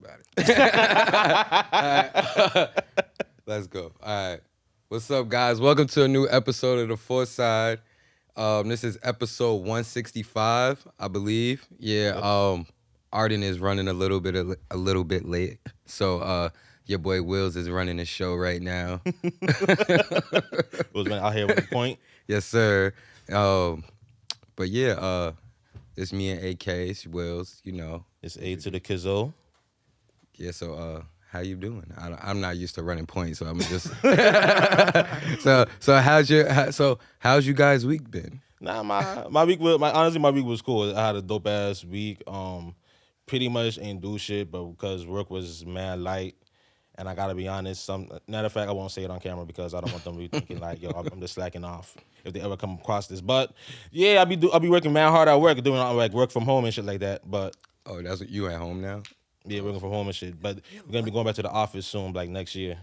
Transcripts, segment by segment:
about it. All right. Let's go. All right. What's up, guys? Welcome to a new episode of The Fourth Side. This is episode 165, I believe. Yeah. Arden is running a little bit late, so your boy Wills is running the show right now. Was out here with the point. Yes, sir. But yeah, it's me and AK. It's Wills. You know, It's A to the Kizzo. Yeah. So, how you doing? I'm not used to running points, so I'm just. so how's you guys' week been? Nah, my week was honestly my week was cool. I had a dope ass week. Pretty much ain't do shit, but because work was mad light, and I gotta be honest. Matter of fact, I won't say it on camera because I don't want them to be thinking like, yo, I'm just slacking off if they ever come across this. But yeah, I'll be working mad hard at work, doing like work from home and shit like that. But Oh, that's what you at home now? yeah, working from home and shit. But we're gonna be going back to the office soon, like next year.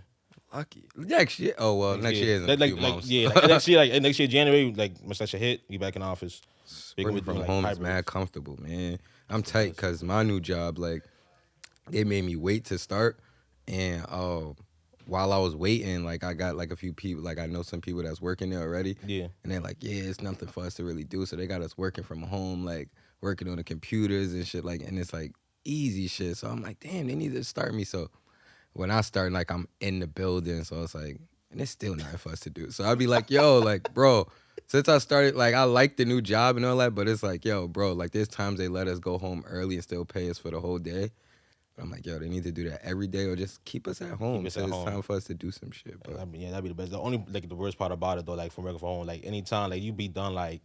Lucky. Next year? Oh well, next year is in a few months. Next year January, like once that shit hit, you back in the office. Working from home is mad comfortable, man. I'm tight because my new job, like, they made me wait to start, and while I was waiting, like, I got like a few people, like I know some people that's working there already. Yeah. And they're like, yeah, it's nothing for us to really do, so they got us working from home, like working on the computers and shit, like, and it's like easy shit. So I'm like, damn, they need to start me. So when I start, like, I'm in the building, so it's like, and it's still nothing for us to do. So I'd be like, yo, like, bro, since I started, like, I like the new job and all that, but it's like, yo, bro, like, there's times they let us go home early and still pay us for the whole day. But I'm like, yo, they need to do that every day or just keep us at home. Keep us So at it's home. time for us to do some shit, bro. That'd be the best. The only like the worst part about it though, like from working from home, like anytime like you be done like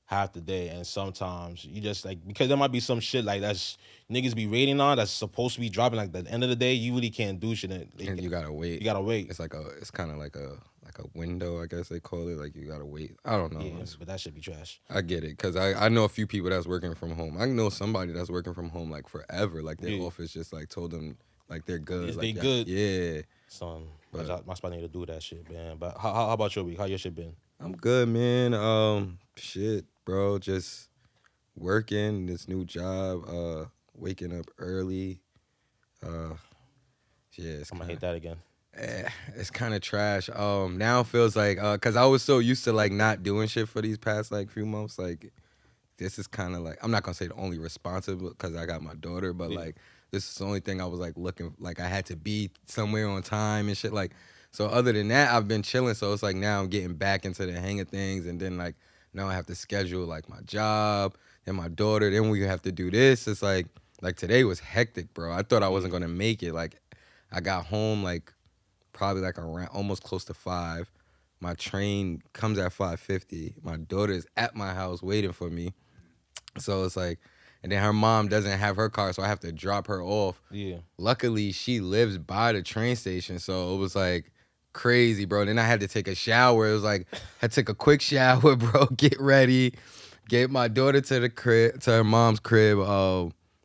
half the day, and sometimes you just like because there might be some shit like that's niggas be rating on that's supposed to be dropping like at the end of the day, you really can't do shit. And you gotta wait. You gotta wait. It's kind of like a window, I guess they call it. Like, you gotta wait. I don't know. Yeah, but that should be trash. I get it, because I know a few people that's working from home. I know somebody that's working from home, like, forever. Like, their office just, like, told them, like, they're good. Like, they good. Yeah. Son, But my spot need to do that shit, man. But how about your week? How your shit been? I'm good, man. Shit, bro. Just working this new job. Waking up early. Yeah, I'm gonna hate that again. it's kind of trash. Now it feels like, cause I was so used to like not doing shit for these past like few months. Like, this is kind of like, I'm not gonna say the only responsible, cause I got my daughter, but like, this is the only thing I was like looking, like I had to be somewhere on time and shit. Like, so other than that, I've been chilling. So it's like now I'm getting back into the hang of things, and then like now I have to schedule like my job and my daughter. Then we have to do this. It's like today was hectic, bro. I thought I wasn't gonna make it. Like, I got home like probably like around almost close to 5. My train comes at 5:50. My daughter is at my house waiting for me. So it's like, and then her mom doesn't have her car, so I have to drop her off. Yeah. Luckily, she lives by the train station, so it was like crazy, bro. Then I had to take a shower. It was like, I took a quick shower, bro, get ready, get my daughter to the crib, to her mom's crib.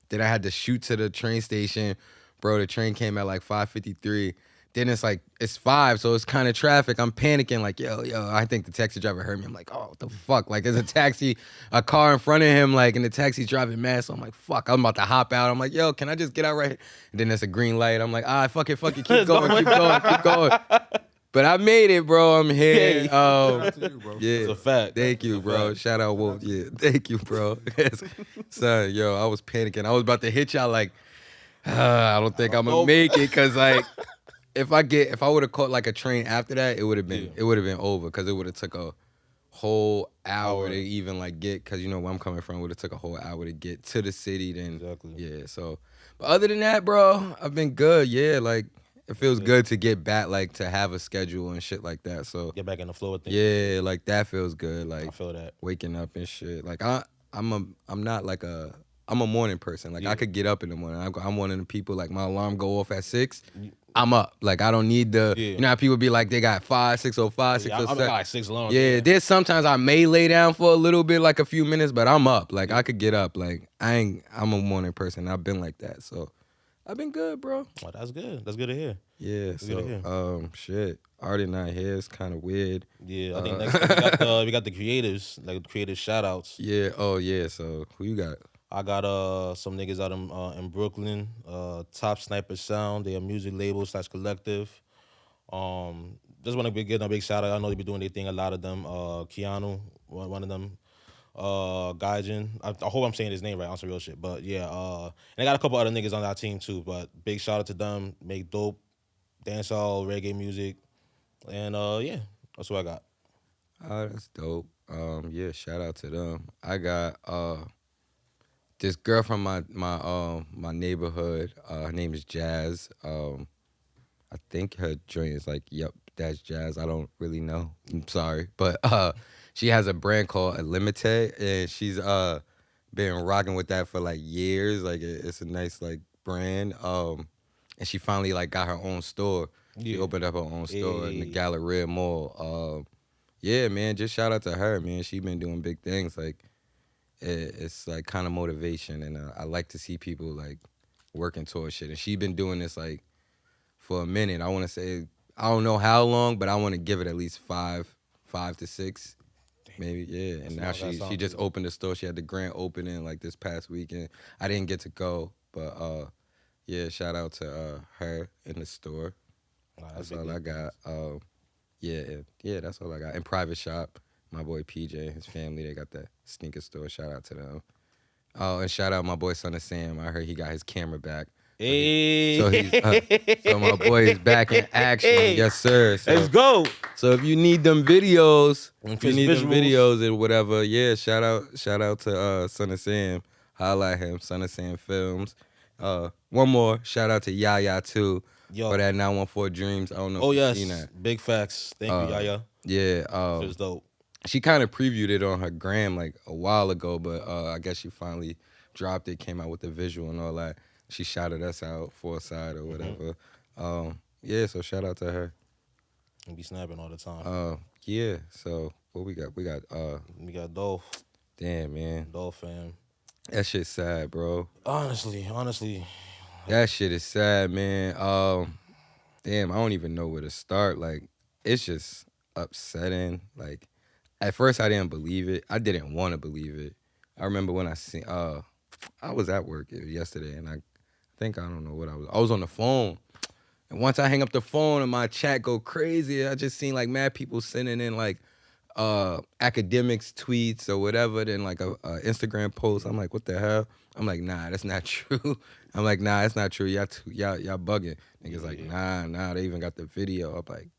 Then I had to shoot to the train station. Bro, the train came at like 5:53. Then it's like, it's 5, so it's kind of traffic. I'm panicking like, yo, I think the taxi driver heard me. I'm like, oh, what the fuck? Like, there's a car in front of him, like, and the taxi's driving mad. So I'm like, fuck, I'm about to hop out. I'm like, yo, can I just get out right here? And then there's a green light. I'm like, fuck it, keep going. But I made it, bro. I'm here. Yeah. Yeah, It's a fact. Thank you, bro. Shout out Wolf. Yeah, thank you, bro. Son, yo, I was panicking. I was about to hit y'all like, I don't think I'm gonna make it, cause like, if I would have caught like a train after that, it would have been over, because it would have took a whole hour to even like get, because you know where I'm coming from, would have took a whole hour to get to the city. Then yeah, so but other than that, bro, I've been good. Yeah, like, it feels good to get back, like, to have a schedule and shit like that. So Get back in the flow of things. yeah, like, that feels good. Like, I feel that. waking up and shit. Like, I'm not like I'm a morning person. Like, I could get up in the morning. I'm one of the people, like, my alarm go off at 6. I'm up. Like, I don't need you know how people be like, they got 5, 6:05, 6:07. I got like 6 alarms. Yeah, there's sometimes I may lay down for a little bit, like a few minutes, but I'm up. Like, I could get up. Like, I'm a morning person. I've been like that. So I've been good, bro. Well, that's good. That's good to hear. Yeah, That's good to hear. so shit. Artie not here. It's kind of weird. Yeah, I think next we got the creatives, like creative shout outs. Yeah, oh yeah. So who you got? I got some niggas out in Brooklyn, Top Sniper Sound. They a music label slash collective. Just want to give them a big shout out. I know they be doing their thing. A lot of them. Keanu, one of them. Gaijin. I hope I'm saying his name right on some real shit. But yeah, and I got a couple other niggas on that team too. But big shout out to them. Make dope dancehall, reggae music, and yeah, that's what I got. Oh, that's dope. Yeah, shout out to them. I got this girl from my neighborhood. Her name is Jazz. I think her joint is like, yep, that's Jazz. I don't really know. I'm sorry, but she has a brand called Limited, and she's been rocking with that for like years. Like it's a nice like brand. And she finally like got her own store. She Yeah. opened up her own store in the Hey. Galleria Mall. Yeah, man, just shout out to her, man. She been doing big things. Like it's like kind of motivation, and I like to see people like working towards shit. And she been doing this like for a minute. I want to say I don't know how long, but I want to give it at least five to six, maybe. Yeah. And now she just opened the store. She had the grand opening like this past weekend. I didn't get to go, but yeah, shout out to her in the store. Nah, That's all I got. Yeah, that's all I got. And private shop, my boy PJ and his family, they got that sneaker store. Shout out to them. Oh, and shout out my boy Son of Sam. I heard he got his camera back. Hey. So my boy is back in action. Hey. Yes, sir. So, Let's go. So if you need them videos, if you Just need them visuals. videos and whatever, yeah, shout out to Son of Sam. Holla at him, Son of Sam Films. One more, shout out to Yaya too Yo. for that 914 Dreams. I don't know Oh if yes. you've seen that. Big facts. Thank you, Yaya. Yeah, Just dope. she kind of previewed it on her gram like a while ago, but I guess she finally dropped it, came out with the visual and all that. She shouted us out for a side or whatever. Yeah, so shout out to her. And be snapping all the time. Yeah, so what we got? We got Dolph. Damn, man. Dolph fam. That shit's sad, bro. Honestly. That shit is sad, man. Damn, I don't even know where to start. Like, it's just upsetting. Like, at first I didn't believe it. I didn't want to believe it. I remember when I seen I was at work yesterday, and I think I don't know what I was. I was on the phone, and once I hang up the phone and my chat go crazy, I just seen like mad people sending in like academics tweets or whatever, then like a Instagram post. I'm like, what the hell? I'm like, nah, that's not true. I'm like, nah, that's not true. Y'all bugging. Niggas like, nah, they even got the video. I'm like,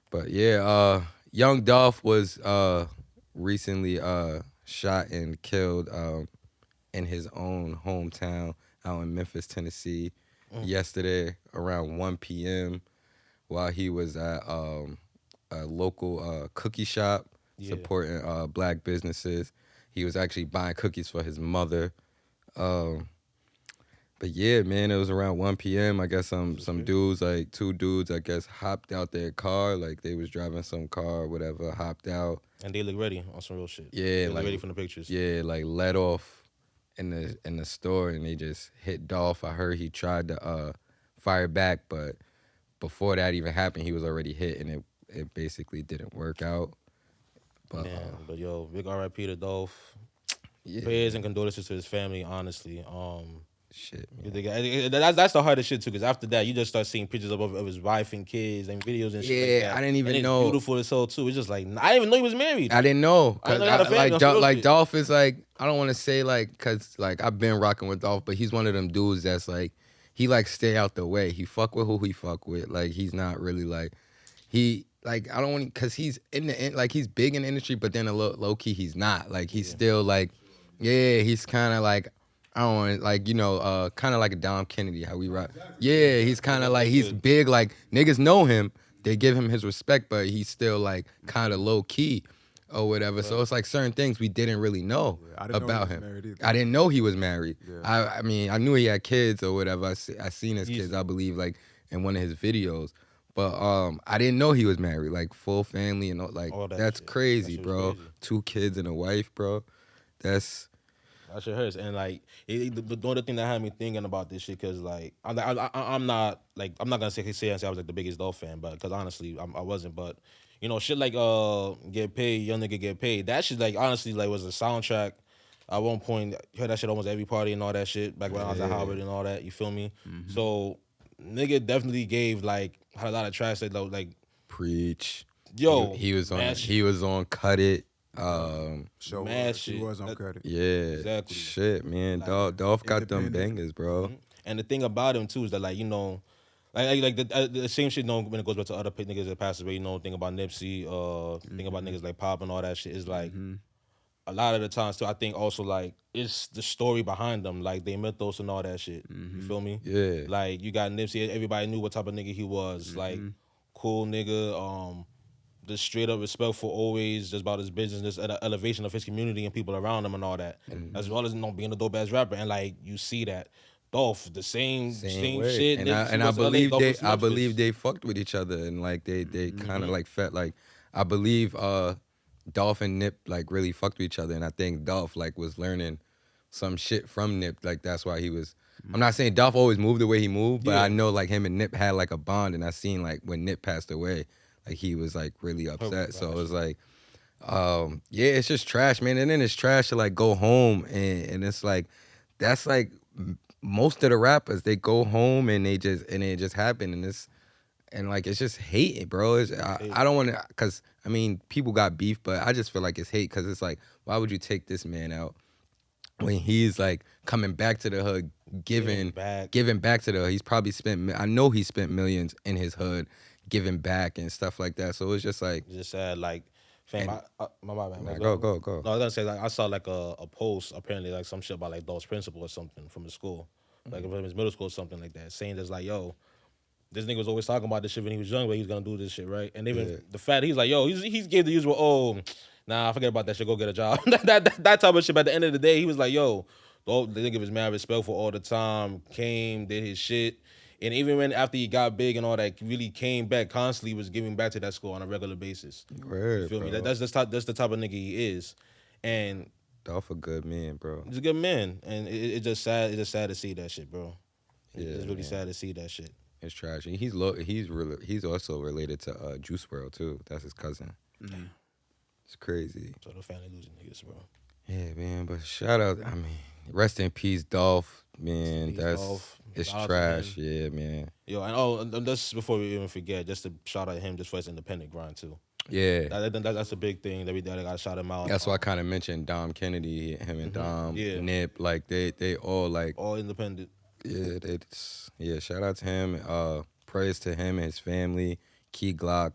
but yeah, Young Dolph was recently shot and killed in his own hometown out in Memphis, Tennessee, yesterday around 1 p.m. while he was at a local cookie shop supporting black businesses. He was actually buying cookies for his mother. But yeah, man, it was around 1 p.m. I guess some dudes, like two dudes, I guess, hopped out their car. Like they was driving some car or whatever, hopped out. And they look ready on some real shit. Yeah, they like look ready from the pictures. Yeah, like let off in the store, and they just hit Dolph. I heard he tried to fire back, but before that even happened, he was already hit, and it basically didn't work out. But Man, but yo, big R.I.P. to Dolph. yeah, Prayers and condolences to his family. Honestly, shit, man. that's the hardest shit too. Because after that, you just start seeing pictures of his wife and kids and videos and shit. Like that. I didn't even and it's know. Beautiful as hell too. It's just like I didn't even know he was married. I didn't know. I didn't know he had a family, that's real shit. Dolph is like, I don't want to say like, cause like I've been rocking with Dolph, but he's one of them dudes that's like, he like stay out the way. He fuck with who he fuck with. Like he's not really like, he like, I don't want, cause he's like he's big in the industry, but then a low key he's not. Like he's still like, yeah, he's kind of like, I don't want like, you know, kind of like a Dom Kennedy, how we rock. Yeah, he's kind of like, he's big, like niggas know him. They give him his respect, but he's still like kind of low key or whatever. Right. So it's like certain things we didn't really know about him. I didn't know he was married. Yeah. I mean, I knew he had kids or whatever. I seen his kids, I believe, like in one of his videos. But I didn't know he was married, like full family and all, like that's shit. Crazy, bro. Crazy. 2 kids and a wife, bro. That shit hurts, and like the other thing that had me thinking about this shit, cause like I'm not gonna say I was like the biggest Dolph fan, but cause honestly I wasn't, but you know shit like get paid, young nigga get paid. That shit like honestly like was a soundtrack At one point, you heard that shit almost every party and all that shit back when I was at Howard and all that. You feel me? So nigga definitely gave like had a lot of trash that like Preach. yo He was on. mad He was on Cut It. Show mad She shit. was on credit. Yeah. Exactly. Shit, man. Like, Dolph got them independent. bangers, bro. And the thing about him too is that like you know. Like the same shit, you know, when it goes back to other niggas that passed away, you know, thing about Nipsey, thing about niggas like Pop and all that shit is like a lot of the times too. I think also like it's the story behind them, like they mythos and all that shit. You feel me? Yeah. Like you got Nipsey, everybody knew what type of nigga he was, like cool nigga, just straight up respectful, always just about his business, and the elevation of his community and people around him and all that, as well as you know being a dope ass rapper, and like you see that. Dolph, the same way. shit. And Nipsey I was LA, believe Dolph was I believe Memphis. they fucked with each other and like they kind of like felt like I believe Dolph and Nip like really fucked with each other, and I think Dolph like was learning some shit from Nip, like that's why he was. I'm not saying Dolph always moved the way he moved, but Yeah. I know like him and Nip had like a bond, and I seen like when Nip passed away, like he was like really upset. So it was like, yeah, it's just trash, man. And then it's trash to like go home and it's like that's like most of the rappers, they go home and it just happen, and like it's just hate, bro. I don't want to, cause I mean people got beef, but I just feel like it's hate, cause it's like why would you take this man out when he's like coming back to the hood, giving back to the hood. He's probably I know he spent millions in his hood giving back and stuff like that. So it's just like Just sad, like, fam, my bad. Nah, go. No, I was gonna say like I saw like a post apparently like some shit about like Dolph's principal or something from the school, like from his middle school or something like that, saying that's like yo, this nigga was always talking about this shit when he was young, but he was gonna do this shit right, and even the fact he's like yo, he's gave the usual nah, I forget about that shit, go get a job, that type of shit. But at the end of the day, he was like yo, the nigga was mad respectful all the time, came did his shit. And even when after he got big and all that, really came back constantly, was giving back to that school on a regular basis. word, You feel bro. me? That's the type of nigga he is, and Dolph a good man, bro. he's a good man. And it's just sad. It's just sad to see that shit, bro. Yeah, It's really man. sad to see that shit. It's trash. And he's also related to Juice World too. That's his cousin. It's crazy. So the family losing niggas, bro. Yeah, man. But shout out. I mean, rest in peace, Dolph. Man, peace, that's Dolph. it's Shout out to trash. him. Yeah, man. Yo, and just before we even forget, just to shout out him just for his independent grind too. Yeah. That's a big thing that we gotta shout him out. That's why I kind of mentioned Dom Kennedy, him and Dom, Yeah. Nip, like they all like all independent. shout out to him. Praise to him and his family, Key Glock,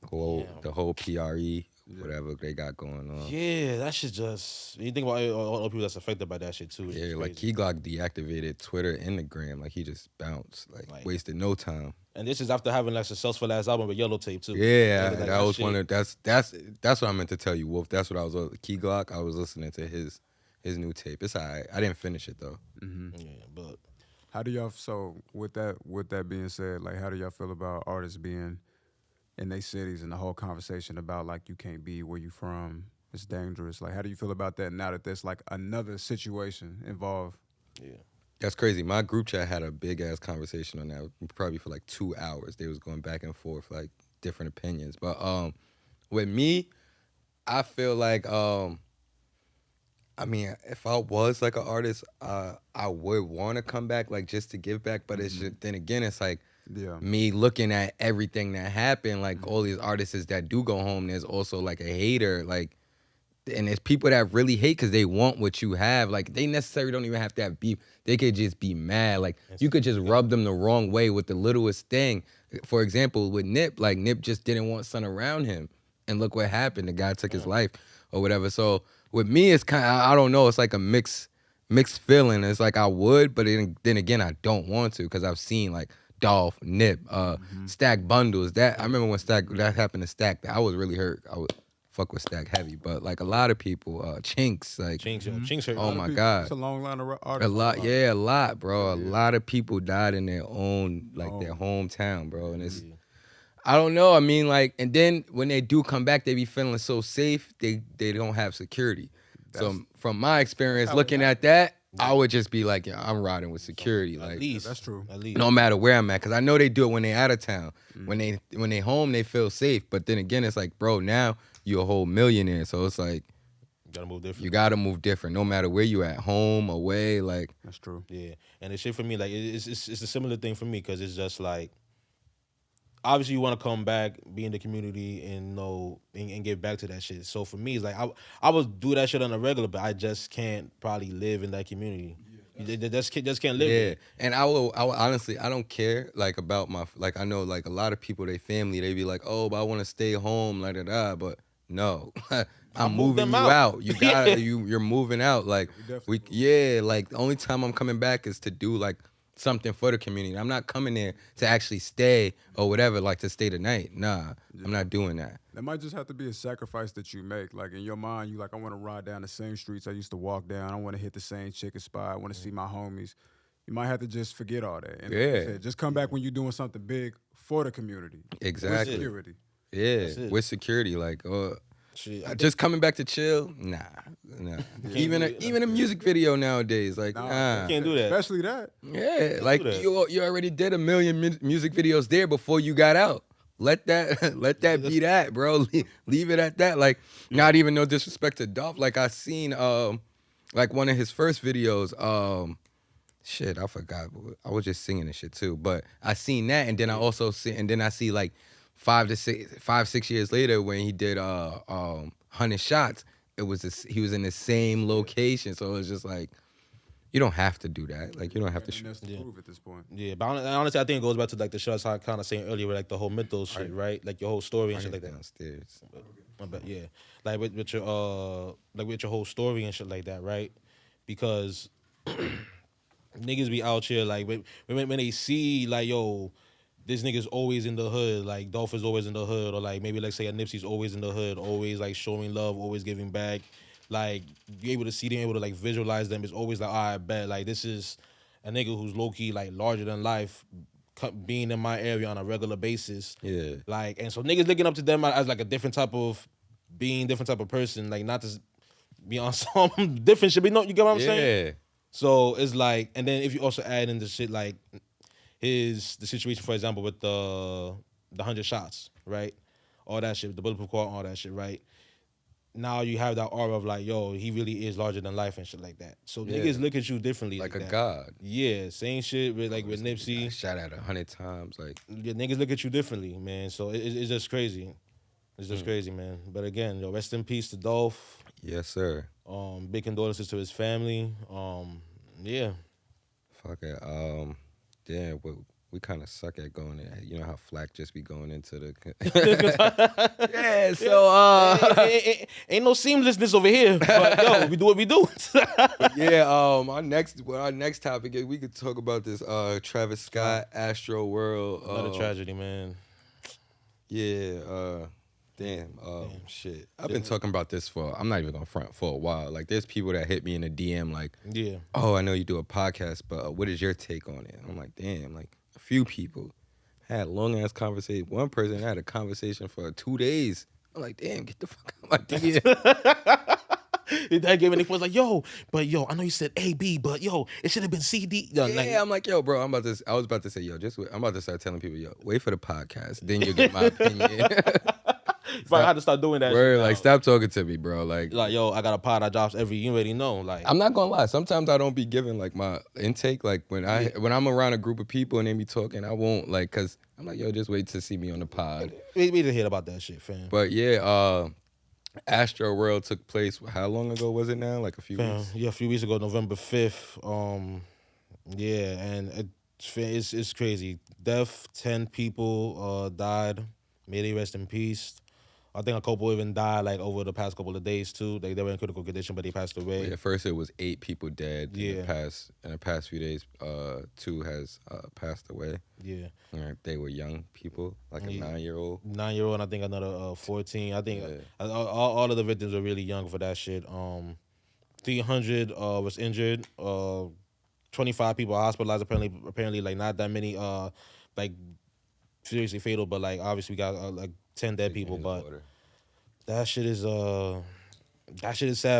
the whole PRE, whatever they got going on. Yeah, that shit just. You think about all the people that's affected by that shit too. It's Yeah, just like crazy. Key Glock deactivated Twitter and the gram, like he just bounced, like wasted no time. And this is after having like successful ass album with Yellow Tape too. Yeah, Like, that was shit. one of that's what I meant to tell you, Wolf. That's what I was Key Glock. I was listening to his new tape. It's alright. I didn't finish it though. Yeah, but How do y'all, so with that being said, like how do y'all feel about artists being in their cities and the whole conversation about like you can't be where you from, it's dangerous. Like how do you feel about that now that there's like another situation involved? yeah. That's crazy. My group chat had a big ass conversation on that, probably for like 2 hours. They was going back and forth, like different opinions. But with me, I feel like I mean, if I was like an artist, I would want to come back, like just to give back. But it's just, then again, it's like me looking at everything that happened, like all these artists that do go home. There's also like a hater, like. And there's people that really hate because they want what you have. Like, they necessarily don't even have to have beef. They could just be mad. Like, you could just rub them the wrong way with the littlest thing. For example, with Nip, like, Nip just didn't want son around him. And look what happened. The guy took his life or whatever. So, with me, it's kind of, I don't know. It's like a mixed feeling. It's like I would, but then again, I don't want to because I've seen, like, Dolph, Nip, Stack Bundles. That I remember when that happened to Stack. I was really hurt. I would fuck with Stack heavy, but like a lot of people, Chinks, like Chinks hurt. oh my god, it's a long line of a artists. lot, bro. A lot of people died in their own, like their hometown, bro, and it's. I don't know. I mean, like, and then when they do come back, they be feeling so safe. They don't have security. So from my experience, looking at that, I would just be like, yeah, I'm riding with security. At Like, least that's true. At least no matter where I'm at, because I know they do it when they out of town. When they home, they feel safe. But then again, it's like, bro, now you're a whole millionaire, so it's like, Gotta move different. You gotta move different, no matter where you at, home, away. Like, That's true. Yeah, and the shit for me, like it's a similar thing for me because it's just like obviously you want to come back, be in the community, and know and get back to that shit. So for me, it's like I would do that shit on a regular, but I just can't probably live in that community. You just can't live. yeah. There. And I will honestly, I don't care like about my like. I know like a lot of people, they family, they be like, oh, but I want to stay home, like that. But no, I'm move moving them you out. out. You got you're moving out. Like like the only time I'm coming back is to do like something for the community. I'm not coming there to actually stay or whatever, like to stay the night. Nah, I'm not doing that. That might just have to be a sacrifice that you make. Like in your mind, you like, I want to ride down the same streets I used to walk down. I want to hit the same chicken spot. I want to see my homies. You might have to just forget all that. And like you said, just come back when you're doing something big for the community. Exactly. With security. Yeah, with security, like, Shit, just coming back to chill, nah. Even a music video nowadays, like, nah. You can't do that. Especially that. Yeah, like you already did a million music videos there before you got out. Let that be that, bro. Leave it at that. Like, not even no disrespect to Dolph. Like I seen like one of his first videos. Shit, I forgot. I was just singing and shit too. But I seen that, and then I also see like 5-6 years later when he did 100 Shots. It was he was in the same location, so it was just like, you don't have to do that. Like, you don't have to. That's the proof at this point. Yeah, but honestly, I think it goes back to like the shots I kind of saying earlier, with like the whole mental shit, right? Like your whole story and shit like that. Downstairs. But yeah, like with your whole story and shit like that, right? Because niggas be out here like when they see like, yo, this nigga's always in the hood, like Dolph is always in the hood, or like maybe like say a Nipsey's always in the hood, always like showing love, always giving back. Like, you able to see them, able to like visualize them. It's always like, I bet like this is a nigga who's low key like larger than life, being in my area on a regular basis. Yeah. Like, and so niggas looking up to them as like a different type of being, different type of person. Like, not to be on some different shit, but you get what I'm saying? Yeah. So it's like, and then if you also add in the shit like the situation, for example, with the 100 Shots, right? All that shit, the bulletproof car, all that shit, right? Now you have that aura of like, yo, he really is larger than life and shit like that. So niggas look at you differently, like a that. god. Yeah, same shit with like with Nipsey. Shot at 100 times, like. Yeah, niggas look at you differently, man. So it's just crazy. It's just crazy, man. But again, yo, rest in peace to Dolph. Yes, sir. Big condolences to his family. Yeah. Fuck it. Damn, we kind of suck at going in. You know how Flack just be going into the. Yeah, so ain't no seamlessness over here. But yo, we do what we do. Yeah, our next topic is we could talk about this Travis Scott Astroworld. Another tragedy, man. Yeah, damn. Shit. I've been talking about this I'm not even gonna front for a while. Like, there's people that hit me in the DM like, yeah, oh, I know you do a podcast, but what is your take on it? I'm like, damn, like a few people had long ass conversation. One person had a conversation for 2 days. I'm like, damn, get the fuck out of my DM. That gave me was like, yo, I know you said A, B, but yo, it should have been C, D. Yeah, I'm like, yo, bro, I was about to say, yo, just wait. I'm about to start telling people, yo, wait for the podcast, then you'll get my opinion. I had to start doing that. Word, like, stop talking to me, bro. Like, yo, I got a pod, I drops you already know. Like, I'm not gonna lie. Sometimes I don't be giving like my intake. Like when I'm around a group of people and they be talking, I won't like, cause I'm like, yo, just wait to see me on the pod. We just hear about that shit, fam. But yeah, Astroworld took place. How long ago was it now? Like a few weeks. Yeah, a few weeks ago, November 5th. Yeah, and it's crazy. 10 people died. May they rest in peace. I think a couple even died like over the past couple of days too. They were in critical condition, but they passed away. Yeah, first it was 8 people dead. Yeah. In the past few days, 2 has passed away. Yeah. They were young people, like a 9-year-old. 9-year-old, and I think another 14. I think all of the victims were really young for that shit. 300 was injured. 25 people are hospitalized. Apparently, like not that many like seriously fatal, but like obviously we got like 10 dead people. But that shit is sad,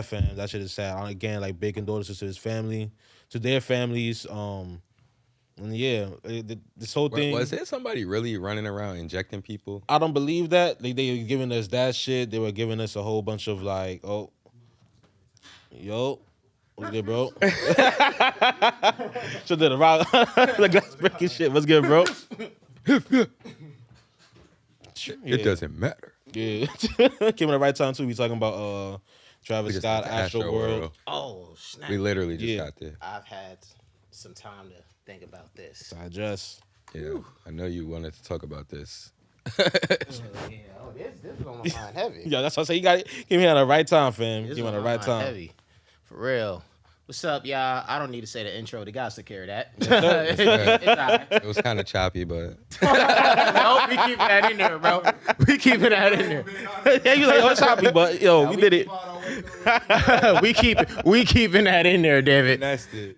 fam. That shit is sad. Again, like big condolences to his family, to their families. And yeah, this whole thing. Was there somebody really running around injecting people? I don't believe that. They were giving us that shit. They were giving us a whole bunch of like, Yo, what's good, bro? Should did the glass breaking shit. What's good, bro? It doesn't matter. Yeah, came in the right time too. We talking about Travis Scott, Astroworld. Oh, snap. We literally just Yeah. got there. I've had some time to think about this. Digest. Yeah, I know you wanted to talk about this. Yeah, oh, this is on my mind heavy. Yeah, that's what I say. You got it. Came here at the right time, fam. This Came is at on the my right mind time. heavy. For real. What's up, y'all? I don't need to say the intro. The guys took care of that. Yes, It's all right. It was kind of choppy, but No, we keeping that in there, bro. We keeping that in there. Yeah, you like, oh, choppy, but yo, we did it. we keeping that in there, David. that's it.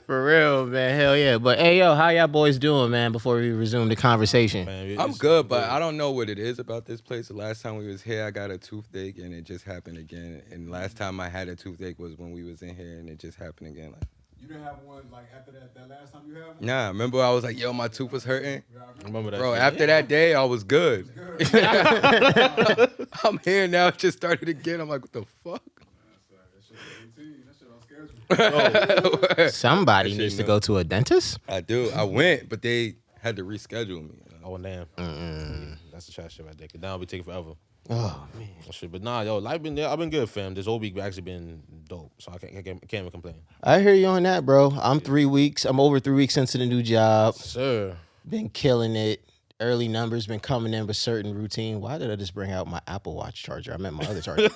For real, man. Hell yeah. But hey, yo, how y'all boys doing, man? Before we resume the conversation. Man, I'm it's- good, but I don't know what it is about this place. The last time we was here, I got a toothache, and it just happened again. And last time I had a toothache was when we was in here, and it just happened again. Like, You didn't have one like after that last time you had one? nah, remember I was like, yo, my tooth was hurting? I remember that. Bro, shit. after that day, I was good. I'm here now. It just started again. I'm like, what the fuck? Somebody That shit needs to no- go to a dentist. I do. I went, but they had to reschedule me. Oh damn. That's the trash shit right there. 'Cause now we take it forever. Oh man. Oh, shit. But nah, yo, life been there. I've been good, fam. This whole week actually been dope, so I can't even complain. I hear you on that, bro. I'm 3 weeks. I'm over 3 weeks into the new job. Sir. Been killing it. Early numbers been coming in with certain routine. Why did I just bring out my Apple Watch charger? I meant my other charger.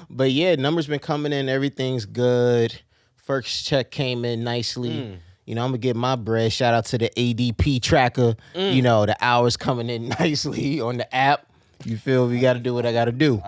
But yeah, numbers been coming in. Everything's good. First check came in nicely. You know, I'm gonna get my bread. Shout out to the ADP tracker. You know, the hours coming in nicely on the app. You feel me? Got to do what I got to do.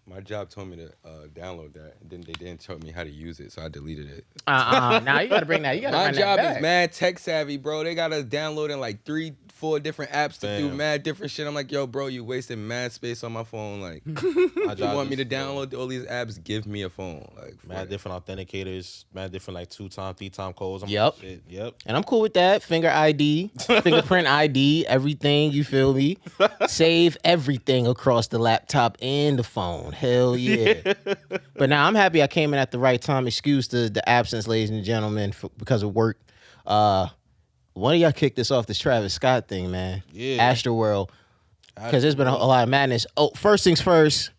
My job told me to download that, and then they didn't tell me how to use it, so I deleted it. Now you got to bring that. You got to My bring job that back. is mad tech savvy, bro. They gotta download in like 3-4 different apps to do Damn. mad different shit. I'm like, yo, bro, you wasting mad space on my phone. Like, My you job want me to is, download all these apps? Give me a phone. Like, Mad fuck. different authenticators, mad different like 2-time, 3-time codes. I'm Yep. like, shit. Yep. And I'm cool with that. Finger ID, fingerprint ID, everything, you feel me? Save everything across the laptop and the phone. Hell yeah. But now I'm happy I came in at the right time. Excuse the absence, ladies and gentlemen, because of work. One of y'all kicked this off, this Travis Scott thing, man. Yeah. Astroworld. Because there's been a lot of madness. Oh, first things first,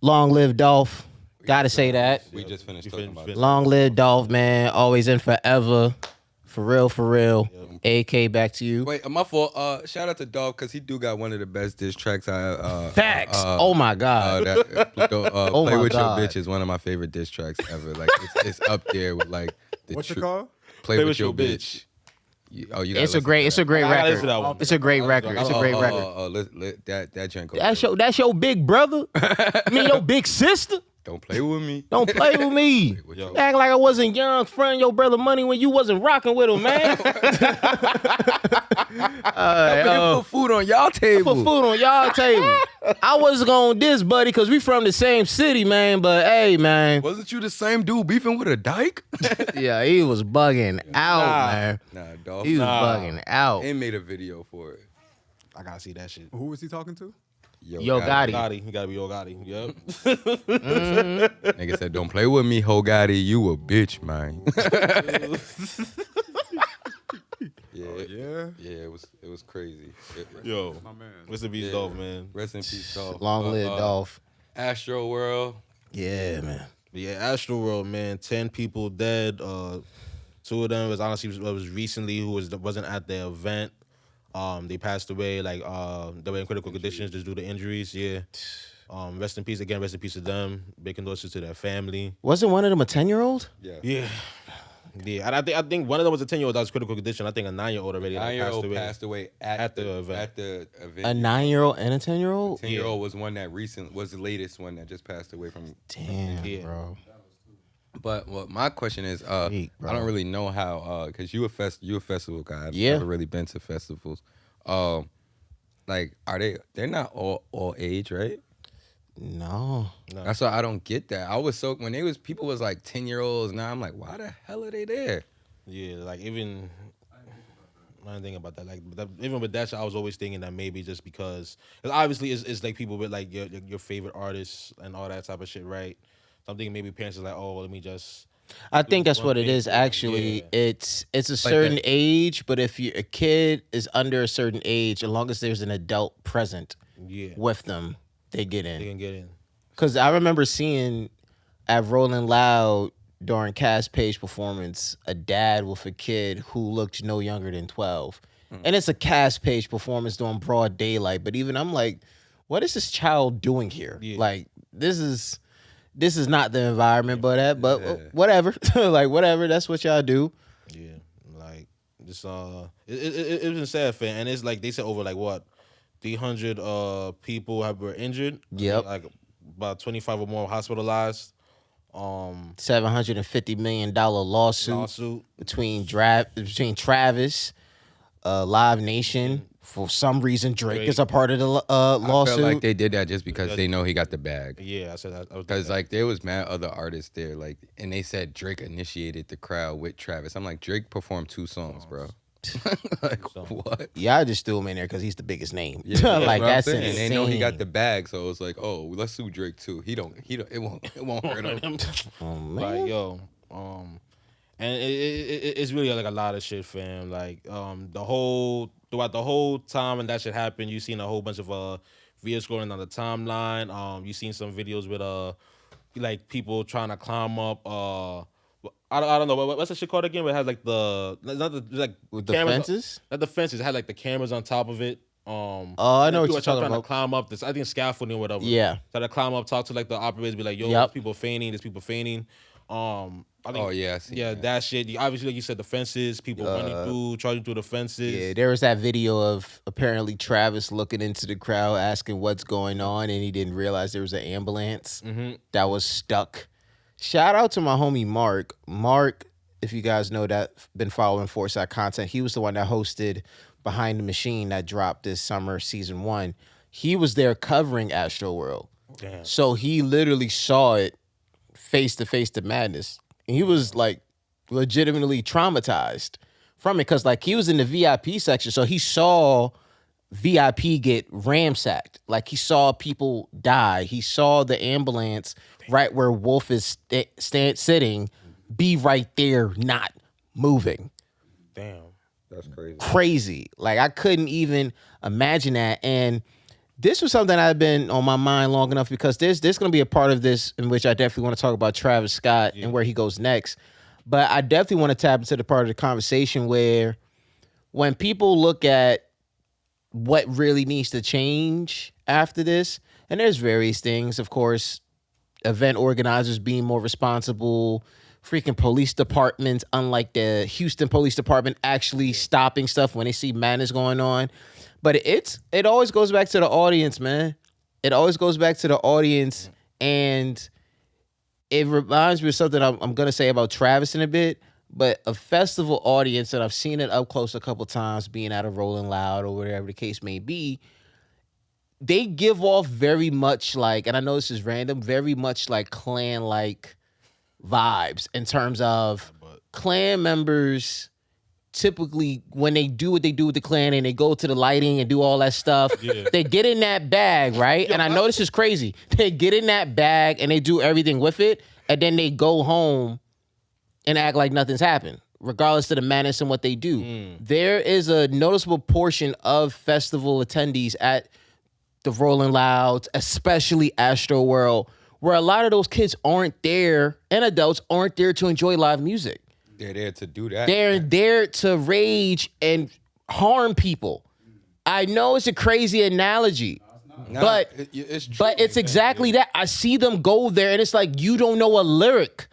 long live Dolph. Gotta say that. We just finished We talking finished- about finished. it. Long live Dolph, man. Always and forever. For real, for real. AK, back to you. Wait, my fault. Shout out to Dolph because he do got one of the best diss tracks. Facts. Oh my God. Oh Play my with God. Your Bitch is one of my favorite diss tracks ever. Like it's up there with like the What's it tru- called? Play with Your Bitch. You gotta It's a listen great, to it's a great I gotta record. listen to that one. It's a great record. It's a great record. that joint goes. That's your big brother. I mean, your big sister. Don't play with me. Don't play with me. with Yo. Act like I wasn't young, friend your brother money when you wasn't rocking with him, man. Put food on y'all table. Put food on y'all table. I wasn't gonna diss, buddy, because we from the same city, man. But hey, man. Wasn't you the same dude beefing with a dyke? Yeah, he was bugging out, man. Nah, Dolph. He was bugging out. They made a video for it. I gotta see that shit. Who was he talking to? Yo Gotti. Gotti. You gotta be Yo Gotti. Yep. Nigga said, "Don't play with me, Ho Gotti. You a bitch, man." Yeah. Yeah, it was crazy. Yo. My man. What's the beast, Yeah. Dolph, man? Rest in peace, Dolph. Long live Dolph. Astroworld. Yeah, man. But yeah, Astroworld, man. 10 people dead. 2 of them was honestly was recently who wasn't at the event. They passed away. Like they were in critical conditions just due to injuries. Yeah. Rest in peace again. Rest in peace to them. Big condolences to their family. Wasn't one of them a 10-year-old? Yeah. Yeah. Yeah, and I think one of them was a 10-year-old that was critical condition. I think a 9-year-old already like, 9-year-old passed away at the the event. At the event. A 9-year-old and a 10-year-old? 10-year-old was one that was the latest one that just passed away from. Damn, Yeah. bro. But what my question is, Sweet, bro. I don't really know how, because you a festival guy. I've Yeah. never really been to festivals. Like, they're not all age, right? No. That's why I don't get that. I was so when people was like 10-year-olds. Now I'm like, why the hell are they there? Yeah, like even I didn't think about that. Like even with that shit, I was always thinking that maybe just because obviously it's like people with like your favorite artists and all that type of shit, right? So I'm thinking maybe parents are like, oh, let me just. I do think that's one what it thing is. for them. Actually, Yeah. it's a certain that- age, but if a kid is under a certain age, as long as there's an adult present Yeah, with them, they get they in. can get in. Because I remember seeing at Rolling Loud during Cast Page performance a dad with a kid who looked no younger than 12. And it's a Cast Page performance during broad daylight. But even I'm like, what is this child doing here? Yeah. Like, this is not the environment, but Yeah. whatever. Like, whatever. That's what y'all do. Yeah, like this. It was sad, fan, and it's like they said over like what, 300 people were injured. Yep. Like about 25 or more hospitalized. $750 million lawsuit between Travis, Live Nation. For some reason, Drake is a part of the I lawsuit. felt like they did that just because they know he got the bag. Yeah, I said that. Because like there was mad other artists there, like, and they said Drake initiated the crowd with Travis. I'm like, Drake performed 2 songs, bro. Like what? Y'all just threw him in there because he's the biggest name. Yeah, Like what I'm that's saying. insane. And they know he got the bag, so it was like, oh, let's sue Drake too. It won't hurt him. Oh, man. Like yo, and it's really like a lot of shit, fam. Like throughout the whole time when that shit happened, you seen a whole bunch of videos going on the timeline. You seen some videos with like people trying to climb up. I don't know what's that shit called again. But it has like not the like With the cameras, fences? not the fences. It had like the cameras on top of it. Oh, I know what people you're are talking trying about. to climb up this. I think scaffolding or whatever. Yeah. Try to climb up, talk to like the operators, be like, "Yo, Yep. there's people fainting. There's people fainting." I think, Oh, yeah, I seen that. that shit. Obviously, like you said, the fences, people running through, charging through the fences. Yeah, there was that video of apparently Travis looking into the crowd asking what's going on, and he didn't realize there was an ambulance that was stuck. Shout out to my homie Mark. Mark, if you guys know that, been following Foresight content, he was the one that hosted Behind the Machine that dropped this summer, season 1. He was there covering Astroworld. Damn. So he literally saw it face to face to madness. And he was like legitimately traumatized from it because like he was in the VIP section. So he saw VIP get ramsacked. Like he saw people die. He saw the ambulance right where Wolf is sitting be right there, not moving. Damn. That's crazy. Crazy. Like I couldn't even imagine that. And this was something I've been on my mind long enough because there's going to be a part of this in which I definitely want to talk about Travis Scott and where he goes next. But I definitely want to tap into the part of the conversation where when people look at what really needs to change after this, and there's various things, of course, event organizers being more responsible, freaking police departments, unlike the Houston Police Department, actually stopping stuff when they see madness going on. But it always goes back to the audience, man. It always goes back to the audience, and it reminds me of something I'm gonna say about Travis in a bit. But a festival audience, and I've seen it up close a couple times, being at a Rolling Loud or whatever the case may be. They give off very much like, and I know this is random, very much like Clan-like vibes in terms of Clan members. Typically, when they do what they do with the Clan and they go to the lighting and do all that stuff, they get in that bag, right? And I know this is crazy. They get in that bag and they do everything with it, and then they go home and act like nothing's happened, regardless of the madness and what they do. There is a noticeable portion of festival attendees at the Rolling Louds, especially Astroworld, where a lot of those kids aren't there, and adults aren't there to enjoy live music. They're there to do that. They're there to rage and harm people. I know it's a crazy analogy, Nah, but it's true. but it's exactly that. I see them go there, and it's like you don't know a lyric.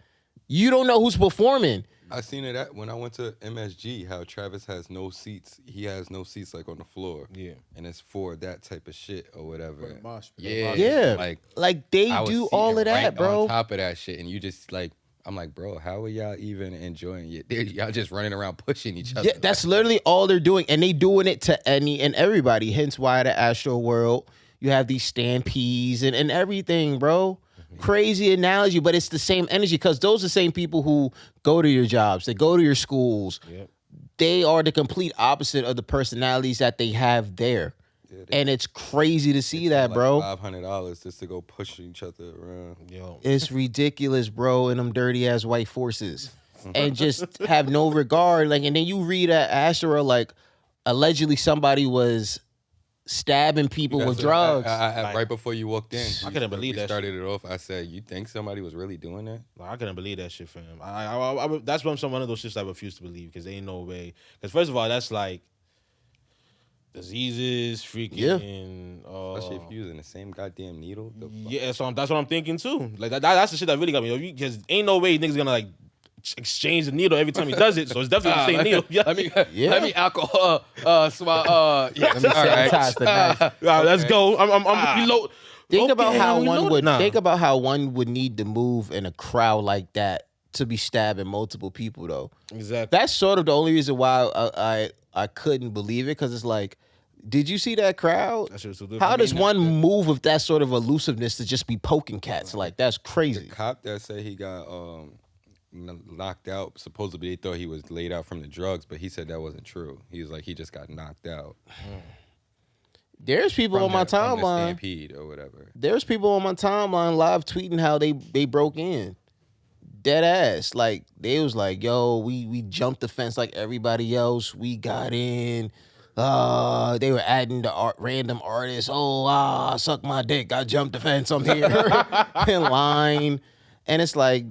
You don't know who's performing. I seen it when I went to MSG, how Travis has no seats. He has no seats like on the floor. Yeah. And it's for that type of shit or whatever. mosh pit. Yeah. Yeah, like they I was do all sitting of that, right bro. on top of that shit, and you just like, I'm like, bro, how are y'all even enjoying it? Y'all just running around pushing each other. Yeah, that's literally all they're doing, and they doing it to any and everybody. Hence why the Astroworld, you have these stampedes and everything, bro. Crazy analogy, but it's the same energy because those are the same people who go to your jobs, they go to your schools, Yep. they are the complete opposite of the personalities that they have there. Yeah, And it's crazy to see pay that, like bro. $500 just to go push each other around. Yo, It's ridiculous, bro, and them dirty ass white forces. And just have no regard. Like, and then you read at Astroworld, like, allegedly somebody was stabbing people with drugs. Right before you walked in, I couldn't believe we that started it off. I said, "You think somebody was really doing that?" I couldn't believe that shit, fam. That's one of those shits I refuse to believe because there ain't no way. Because first of all, that's like diseases, freaking. Especially if you're using the same goddamn needle. The fuck? Yeah, so that's what I'm thinking too. Like that's the shit that really got me. Because ain't no way niggas gonna like exchange the needle every time he does it. So it's definitely the same needle. Yeah. Let me alcohol swab. Yeah, Let me sanitize the knife. All right, let's go. I'm reload. Think about Okay, how I'm one reloading. would Nah. think about how one would need to move in a crowd like that to be stabbing multiple people though. Exactly. That's sort of the only reason why I couldn't believe it, because it's like, did you see that crowd? That shit was so different. How I does mean, one move with that sort of elusiveness to just be poking cats? Like, that's The crazy. cop that said he got knocked out. Supposedly they thought he was laid out from the drugs, but he said that wasn't true. He was like, he just got knocked out. There's people on my from the timeline. stampede or whatever. There's people on my timeline live tweeting how they broke in. Dead ass. Like, they was like, yo, we jumped the fence like everybody else. We got in. They were adding the random artists. Oh, suck my dick. I jumped the fence. I'm here in line. And it's like,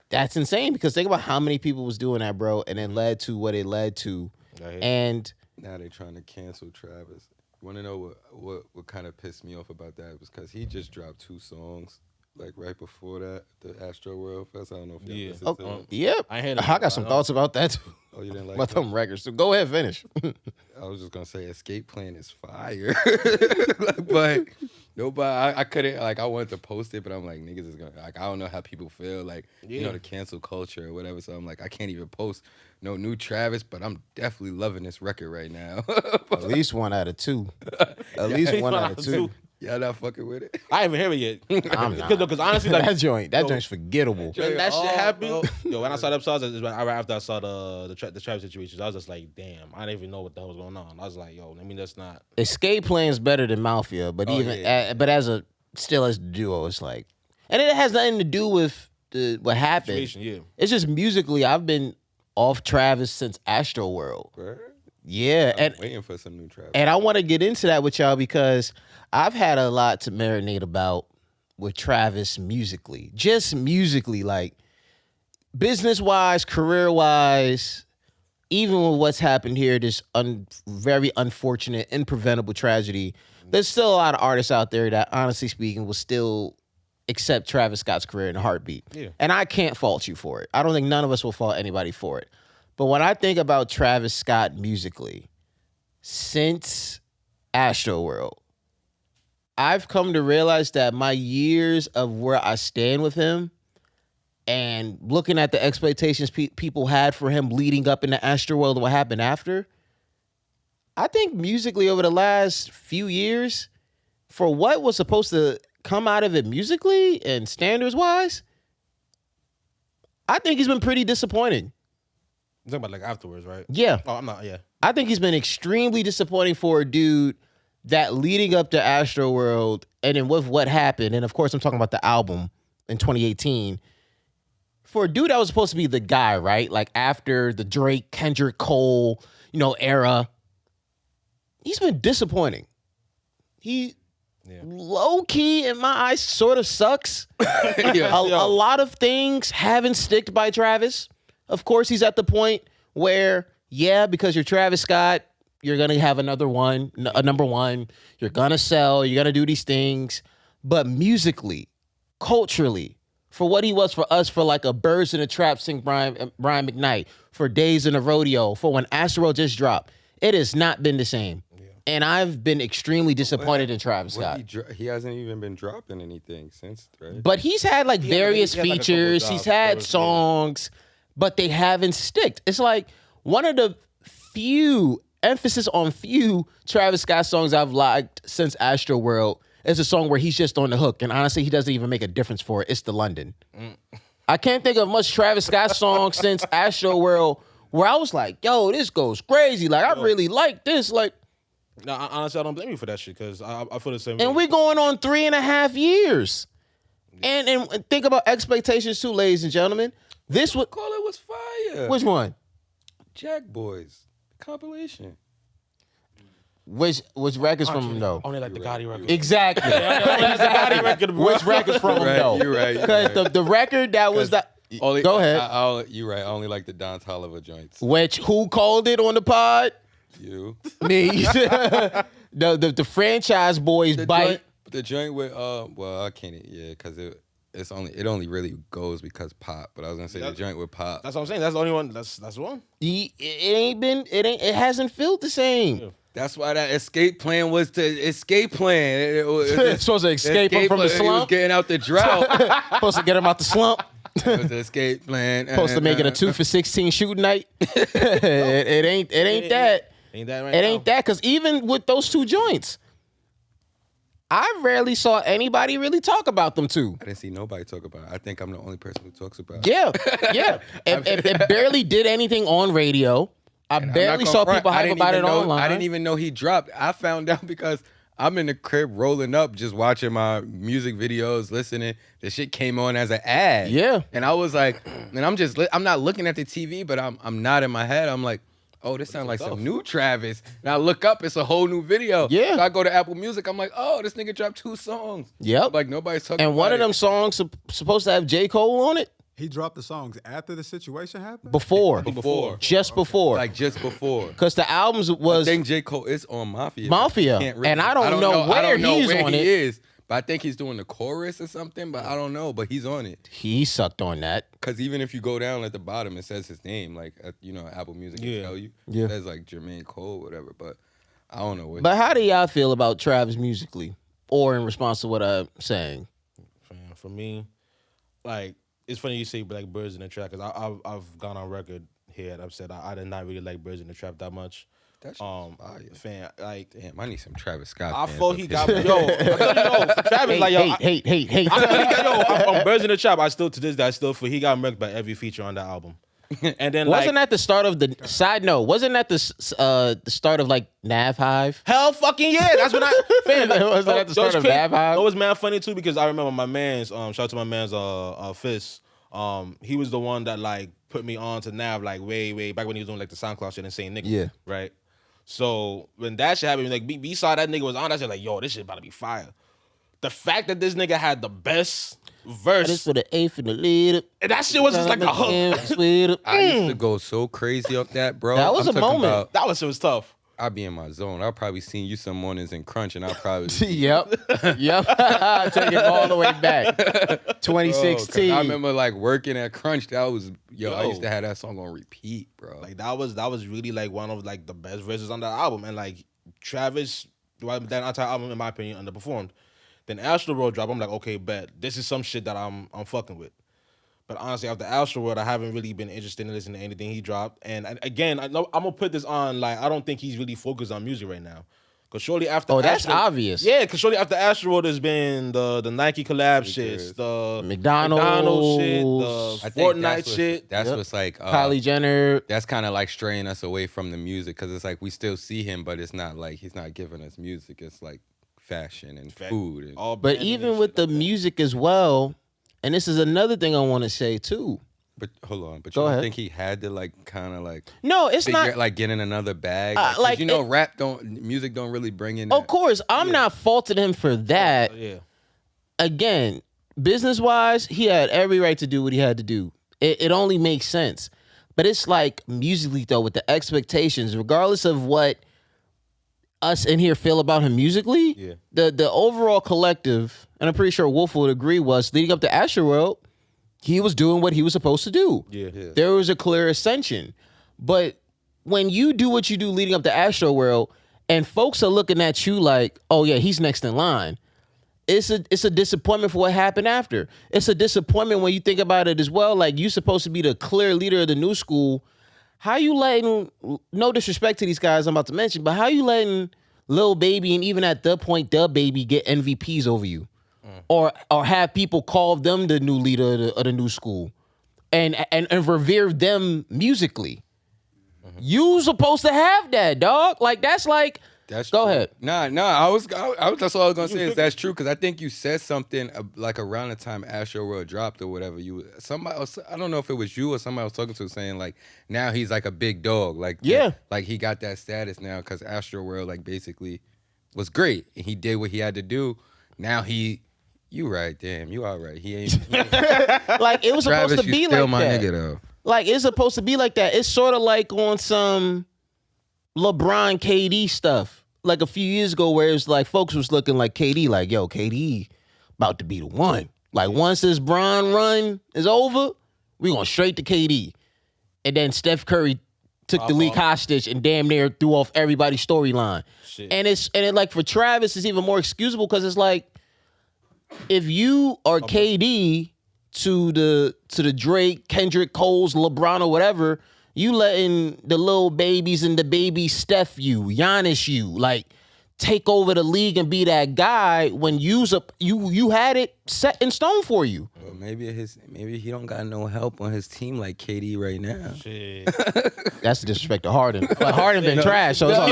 that's insane, because think about how many people was doing that, bro, and it led to what it led to. And Now they're trying to cancel Travis. You want to know what kind of pissed me off about that? Was because he just dropped 2 songs like right before that, the Astroworld Fest. I don't know if you listened to it. yep. I heard I got some thoughts about that too. Oh, you didn't like About that? them records. So go ahead, finish. I was just gonna say Escape Plan is fire, but nobody. I couldn't like. I wanted to post it, but I'm like, niggas is gonna like. I don't know how people feel like you know the cancel culture or whatever. So I'm like, I can't even post no new Travis, but I'm definitely loving this record right now. At least 1 out of 2. At least 1 out of 2. Y'all not fucking with it. I haven't heard it yet. I'm not. Because honestly, like that joint's forgettable. when that shit Oh, happened, yo, when I saw the episodes, it was right after I saw the Travis situation, I was just like, damn, I didn't even know what the hell was going on. I was like, yo, I mean, that's not. Escape Plan's better than Mafia, but but as a duo, it's like, and it has nothing to do with what happened. Situation, yeah. It's just musically, I've been off Travis since Astroworld. Word? Yeah, I'm and waiting for some new Travis. I want to get into that with y'all because I've had a lot to marinate about with Travis musically. Just musically, like business-wise, career-wise, even with what's happened here, this very unfortunate, impreventable tragedy, there's still a lot of artists out there that, honestly speaking, will still accept Travis Scott's career in a heartbeat. Yeah. And I can't fault you for it. I don't think none of us will fault anybody for it. But when I think about Travis Scott musically, since Astroworld, I've come to realize that my years of where I stand with him and looking at the expectations people had for him leading up into Astroworld and what happened after, I think musically over the last few years, for what was supposed to come out of it musically and standards-wise, I think he's been pretty disappointing. You're talking about like afterwards, right? Yeah. Oh, I'm not. Yeah. I think he's been extremely disappointing for a dude that leading up to Astroworld and then with what happened, and of course I'm talking about the album in 2018, for a dude that was supposed to be the guy, right? Like after the Drake, Kendrick, Cole, era, he's been disappointing. He low key in my eyes sort of sucks. A lot of things haven't sticked by Travis. Of course, he's at the point where, because you're Travis Scott, you're going to have a number one. You're going to sell. You're going to do these things. But musically, culturally, for what he was for us, for like a Birds in a Trap sing Brian McKnight, for Days in a Rodeo, for when Astroworld just dropped, it has not been the same. And I've been extremely disappointed in Travis Scott. He hasn't even been dropping anything since, right? But he's had like various he had, like, a couple features. jobs. He's That had was- songs, but they haven't sticked. It's like one of the few, emphasis on few, Travis Scott songs I've liked since Astroworld is a song where he's just on the hook. And honestly, he doesn't even make a difference for it. It's the London. I can't think of much Travis Scott song since Astroworld where I was like, yo, this goes crazy. Like, I really like this. Like, No, honestly, I don't blame you for that shit because I feel the same. and way. we're going on 3.5 years. And think about expectations too, ladies and gentlemen. This would Call it was fire. which one? Jack Boys compilation. Which records from him though? Only like the Gotti record. Exactly. Gotti record. Which records from him Right, though? you're right. Because the record that was that. Only, Go ahead. You're right. I only like the Don Toliver joints. Which who called it on the pod? You. Me. the franchise boys bite. The joint with well, I can't. Yeah, because it only really goes because Pop. But I was gonna say the joint with Pop. That's what I'm saying. That's the only one. That's the one. It hasn't felt the same. That's why that escape plan was to escape plan. It's supposed to escape him from the He was slump. getting out the drought. Supposed to get him out the slump. It was the escape plan. Supposed to make it a 2 for 16 shooting night. it ain't that. Ain't that right? It ain't that, because even with those two joints, I rarely saw anybody really talk about them two. I didn't see nobody talk about it. I think I'm the only person who talks about it. Yeah, yeah. It barely did anything on radio. I And I'm barely not saw gonna people front. I hype didn't about even it know- online. I didn't even know he dropped. I found out because I'm in the crib rolling up, just watching my music videos, listening. The shit came on as an ad. Yeah. And I was like, and I'm not looking at the TV, but I'm not in my head. I'm like, oh, this sounds like some new Travis. And I look up, it's a whole new video. Yeah. So I go to Apple Music. I'm like, oh, this nigga dropped 2 songs. Yep. Like nobody's talking And about one it. of them songs supposed to have J. Cole on it He dropped the songs after the situation happened? before. Before. Just before. Like just before. Because the albums I was think J. Cole is on Mafia. Mafia. Can't And I don't know where he's on he it. is, but I think he's doing the chorus or something, but I don't know, but he's on it. he sucked on that. Because even if you go down at the bottom, it says his name, like, Apple Music can tell you. Yeah. It says like Jermaine Cole, whatever, but I don't know. What But how do y'all feel about Travis musically? Or in response to what I'm saying? For me, like, it's funny you say like Birds in the Trap because I've gone on record here and I've said I did not really like Birds in the Trap that much. That's fire. Fan, like, Damn, I need some Travis Scott. I fans thought up he here. got Travis like yo. Hate. On Birds in the Trap, I still to this day I still feel he got murked by every feature on that album. And then Wasn't like that the start of the side note? Wasn't that the start of like Nav Hive? hell fucking yeah, that's when I fan. Wasn't that the start of Nav Hive? It was mad funny too because I remember my man's shout out to my man's Fist. He was the one that like put me on to Nav like way back when he was doing like the SoundCloud shit and saying nigga. Yeah. Right. So when that shit happened, like we saw that nigga was on, I said like, yo, this shit about to be fire. The fact that this nigga had the best verse, This for the eighth and the lead. and that shit was just like a hook. I used to go so crazy off that, bro. That was I'm a talking moment. about- That was shit was tough. I'll be in my zone. I'll probably seen you some mornings in Crunch, and I'll probably Yep. Take it all the way back. Bro, 'cause 2016. I remember like working at Crunch. That was I Yo. used to have that song on repeat, bro. Like that was really like one of like the best verses on that album, and like Travis, that entire album in my opinion underperformed. Then Astroworld dropped. I'm like, okay, bet this is some shit that I'm fucking with. But honestly, after Astroworld, I haven't really been interested in listening to anything he dropped. And again, I know I'm gonna put this on like I don't think he's really focused on music right now. Cause shortly after, Oh, that's Astro- obvious. Yeah, cause shortly after Astroworld has been the Nike collab shits, the McDonald's shit, I the think Fortnite that's shit. That's what's like Kylie Jenner. that's kind of like straying us away from the music because it's like we still see him, but it's not like he's not giving us music. It's like fashion and food. And, All But branding even and with shit the like that. music as well, and this is another thing I want to say too. but hold on, but Go you don't ahead. think he had to like kind of like No, it's figure, not. like get in another bag? 'Cause like, you know, it- music don't really bring in. Of that. course, I'm not faulting him for that. Yeah. Again, business wise, he had every right to do what he had to do. It only makes sense. But it's like musically though, with the expectations, regardless of what us in here feel about him musically, Yeah. the overall collective, and I'm pretty sure Wolf would agree, was leading up to Astroworld, he was doing what he was supposed to do. Yeah. There was a clear ascension. But when you do what you do leading up to Astroworld, and folks are looking at you like, oh yeah, he's next in line, it's a disappointment for what happened after. It's a disappointment when you think about it as well. Like, you supposed to be the clear leader of the new school. How you letting, no disrespect to these guys I'm about to mention, but how you letting Lil Baby and even at the point Dub Baby get MVPs over you? Or have people call them the new leader of the new school and revere them musically? You supposed to have that, dog. Like that's like. That's Go true. ahead. Nah. I was. That's all I was gonna say is that's true because I think you said something like around the time Astroworld dropped or whatever. Somebody else. I don't know if it was you or somebody I was talking to saying like now he's like a big dog. Like Yeah. like he got that status now because Astroworld like basically was great and he did what he had to do. Now he. You right, damn. You all right. He ain't. Like it was Travis, supposed to you be still like my that. nigga though. Like it's supposed to be like that. It's sort of like on some LeBron KD stuff. Like a few years ago, where it's like folks was looking like KD, like yo, KD about to be the one. Like once this Bron run is over, we going straight to KD. And then Steph Curry took the league hostage and damn near threw off everybody's storyline. And it like for Travis, it's even more excusable because it's like if you are KD to the Drake, Kendrick, Coles, LeBron, or whatever, you letting the little babies and the baby Steph Giannis like take over the league and be that guy when you had it set in stone for you. Well, maybe he don't got no help on his team like KD right now. Shit. That's the disrespect to Harden. But Harden been trash, so it's all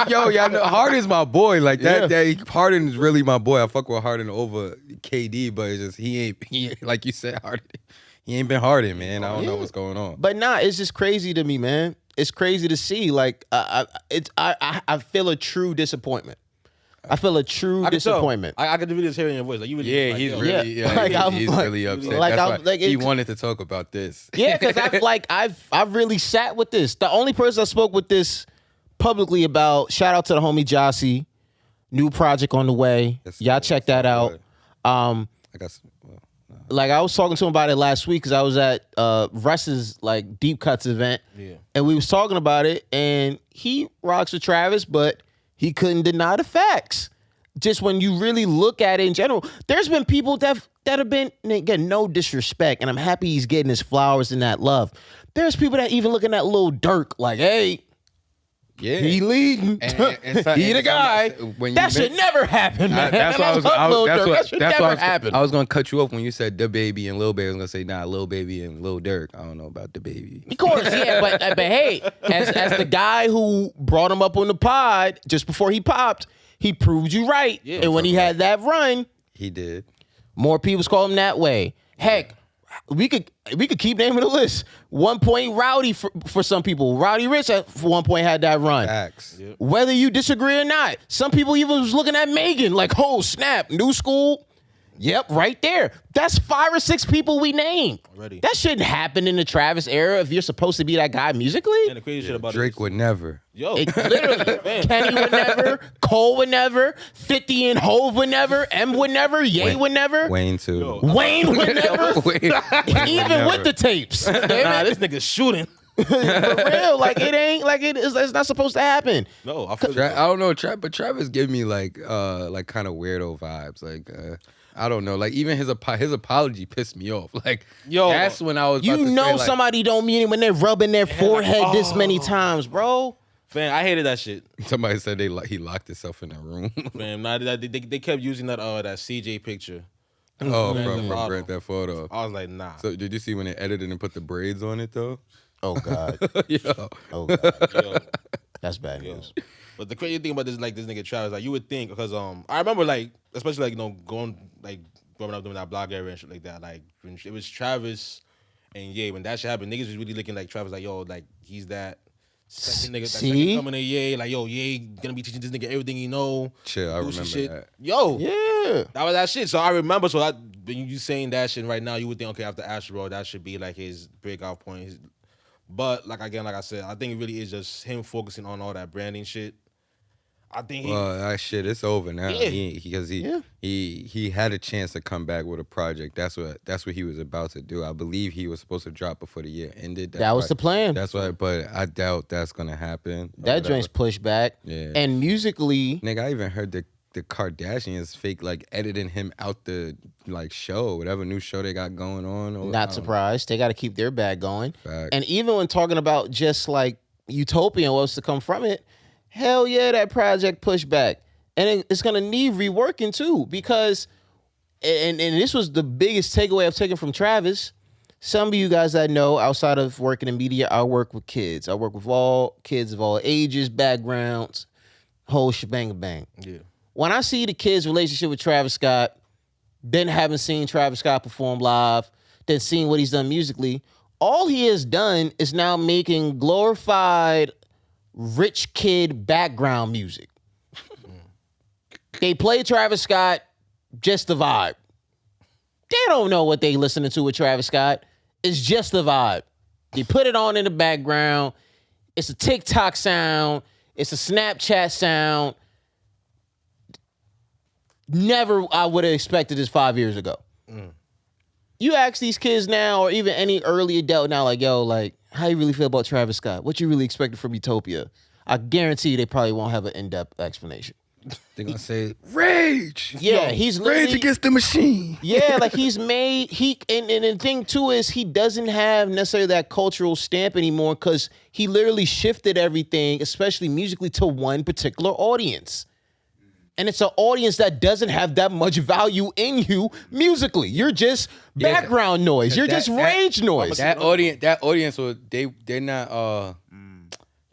good. Y'all know Harden's my boy. Like that Harden is really my boy. I fuck with Harden over KD, but it's just he ain't like you said, Harden. He ain't been Harden, man. I don't know what's going on. But nah, it's just crazy to me, man. It's crazy to see. Like I feel a true disappointment. I feel a true disappointment. I could really just hear in your voice. Like you really, He's yo. really, Like, he's like- really upset. like, That's I'm- why like, he it's- wanted to talk about this. Yeah, because I've really sat with this. The only person I spoke with this publicly about. Shout out to the homie Jossie, new project on the way. Yes, Y'all sir. check that out. I guess. Well, Like I was talking to him about it last week because I was at Russ's like Deep Cuts event, and we was talking about it. And he rocks with Travis, but he couldn't deny the facts. Just when you really look at it in general, there's been people that have been, and again, no disrespect, and I'm happy he's getting his flowers and that love. There's people that even looking at Lil Durk like, hey, yeah, he leading, he the guy. That should never happen, man. That's why That should never I happen. was gonna cut you off when you said the baby and Lil Baby. I was gonna say Lil Baby and Lil Durk. I don't know about the baby. Of course, yeah, but hey, as the guy who brought him up on the pod just before he popped, he proved you right. Yeah, and when he had that run, He did. more people call him that way. Heck, we could keep naming the list. 1 point Rowdy for some people. Rowdy Rich at 1 point had that run. Facts. Whether you disagree or not, some people even was looking at Megan like, oh snap, new school. Yep, right there. That's 5 or 6 people we named. Already. That shouldn't happen in the Travis era if you're supposed to be that guy musically. And the crazy shit about Drake it would never. yo, Literally, man. Kenny would never, Cole would never, 50 and Hove would never, M would never, Ye would never, Wayne too. Yo. Wayne would never, Wayne even with the tapes. Nah, this nigga's shooting. For real, like it ain't like it's not supposed to happen. No, I feel I don't know, but Travis give me like kind of weirdo vibes. Like I don't know, like even his apology pissed me off. Like Yo, that's when I was. You about to know say, like, somebody don't mean it when they're rubbing their forehead this many times, bro. man, I hated that shit. Somebody said he locked himself in a room. Man, nah, they kept using that CJ picture. Oh, Grand from Theft Grand Theft Auto. I was like, nah. So did you see when they edited and put the braids on it though? Oh God, Yeah. oh God, Yo. that's bad news. But the crazy thing about this nigga Travis, like you would think, because I remember like, especially like growing up doing that blog area and shit like that, like when it was Travis and Ye, when that shit happened, niggas was really looking like Travis, like yo, like he's that second nigga, that See? second coming to Ye, like yo, Ye gonna be teaching this nigga everything he know. Chill, I do some remember shit. that. Yo, Yeah, that was that shit. So I remember. So when you saying that shit right now, you would think, okay, after Astroworld, that should be like his breakout point. But like I said, I think it really is just him focusing on all that branding shit. I think Well, that shit, it's over now. Yeah. Because Yeah. he had a chance to come back with a project. That's what he was about to do. I believe he was supposed to drop before the year ended. that was the plan. That's why, but I doubt that's gonna happen. or That whatever. joint's pushed back. Yeah. And musically, Nigga, I even heard the Kardashians fake like editing him out the like show, whatever new show they got going on. Or, I not don't surprised. They got to keep their bag going. Facts. And even when talking about just like Utopia and what's to come from it, hell yeah, that project pushed back. And it's going to need reworking too, because, and this was the biggest takeaway I've taken from Travis, some of you guys that know, outside of working in media, I work with kids. I work with all kids of all ages, backgrounds, whole shebang bang. Yeah. When I see the kids' relationship with Travis Scott, then having seen Travis Scott perform live, then seeing what he's done musically, all he has done is now making glorified rich kid background music. They play Travis Scott, just the vibe. They don't know what they listening to with Travis Scott. It's just the vibe. You put it on in the background. It's a TikTok sound. It's a Snapchat sound. Never I would have expected this 5 years ago. You ask these kids now, or even any early adult now, like, yo, like, how you really feel about Travis Scott? What you really expected from Utopia? I guarantee you they probably won't have an in-depth explanation. They're gonna say rage. Yeah, he's literally, Rage Against the Machine. yeah, like he's made and the thing too is he doesn't have necessarily that cultural stamp anymore because he literally shifted everything, especially musically, to one particular audience. And it's an audience that doesn't have that much value in you musically. You're just background noise. You're just rage noise. That audience,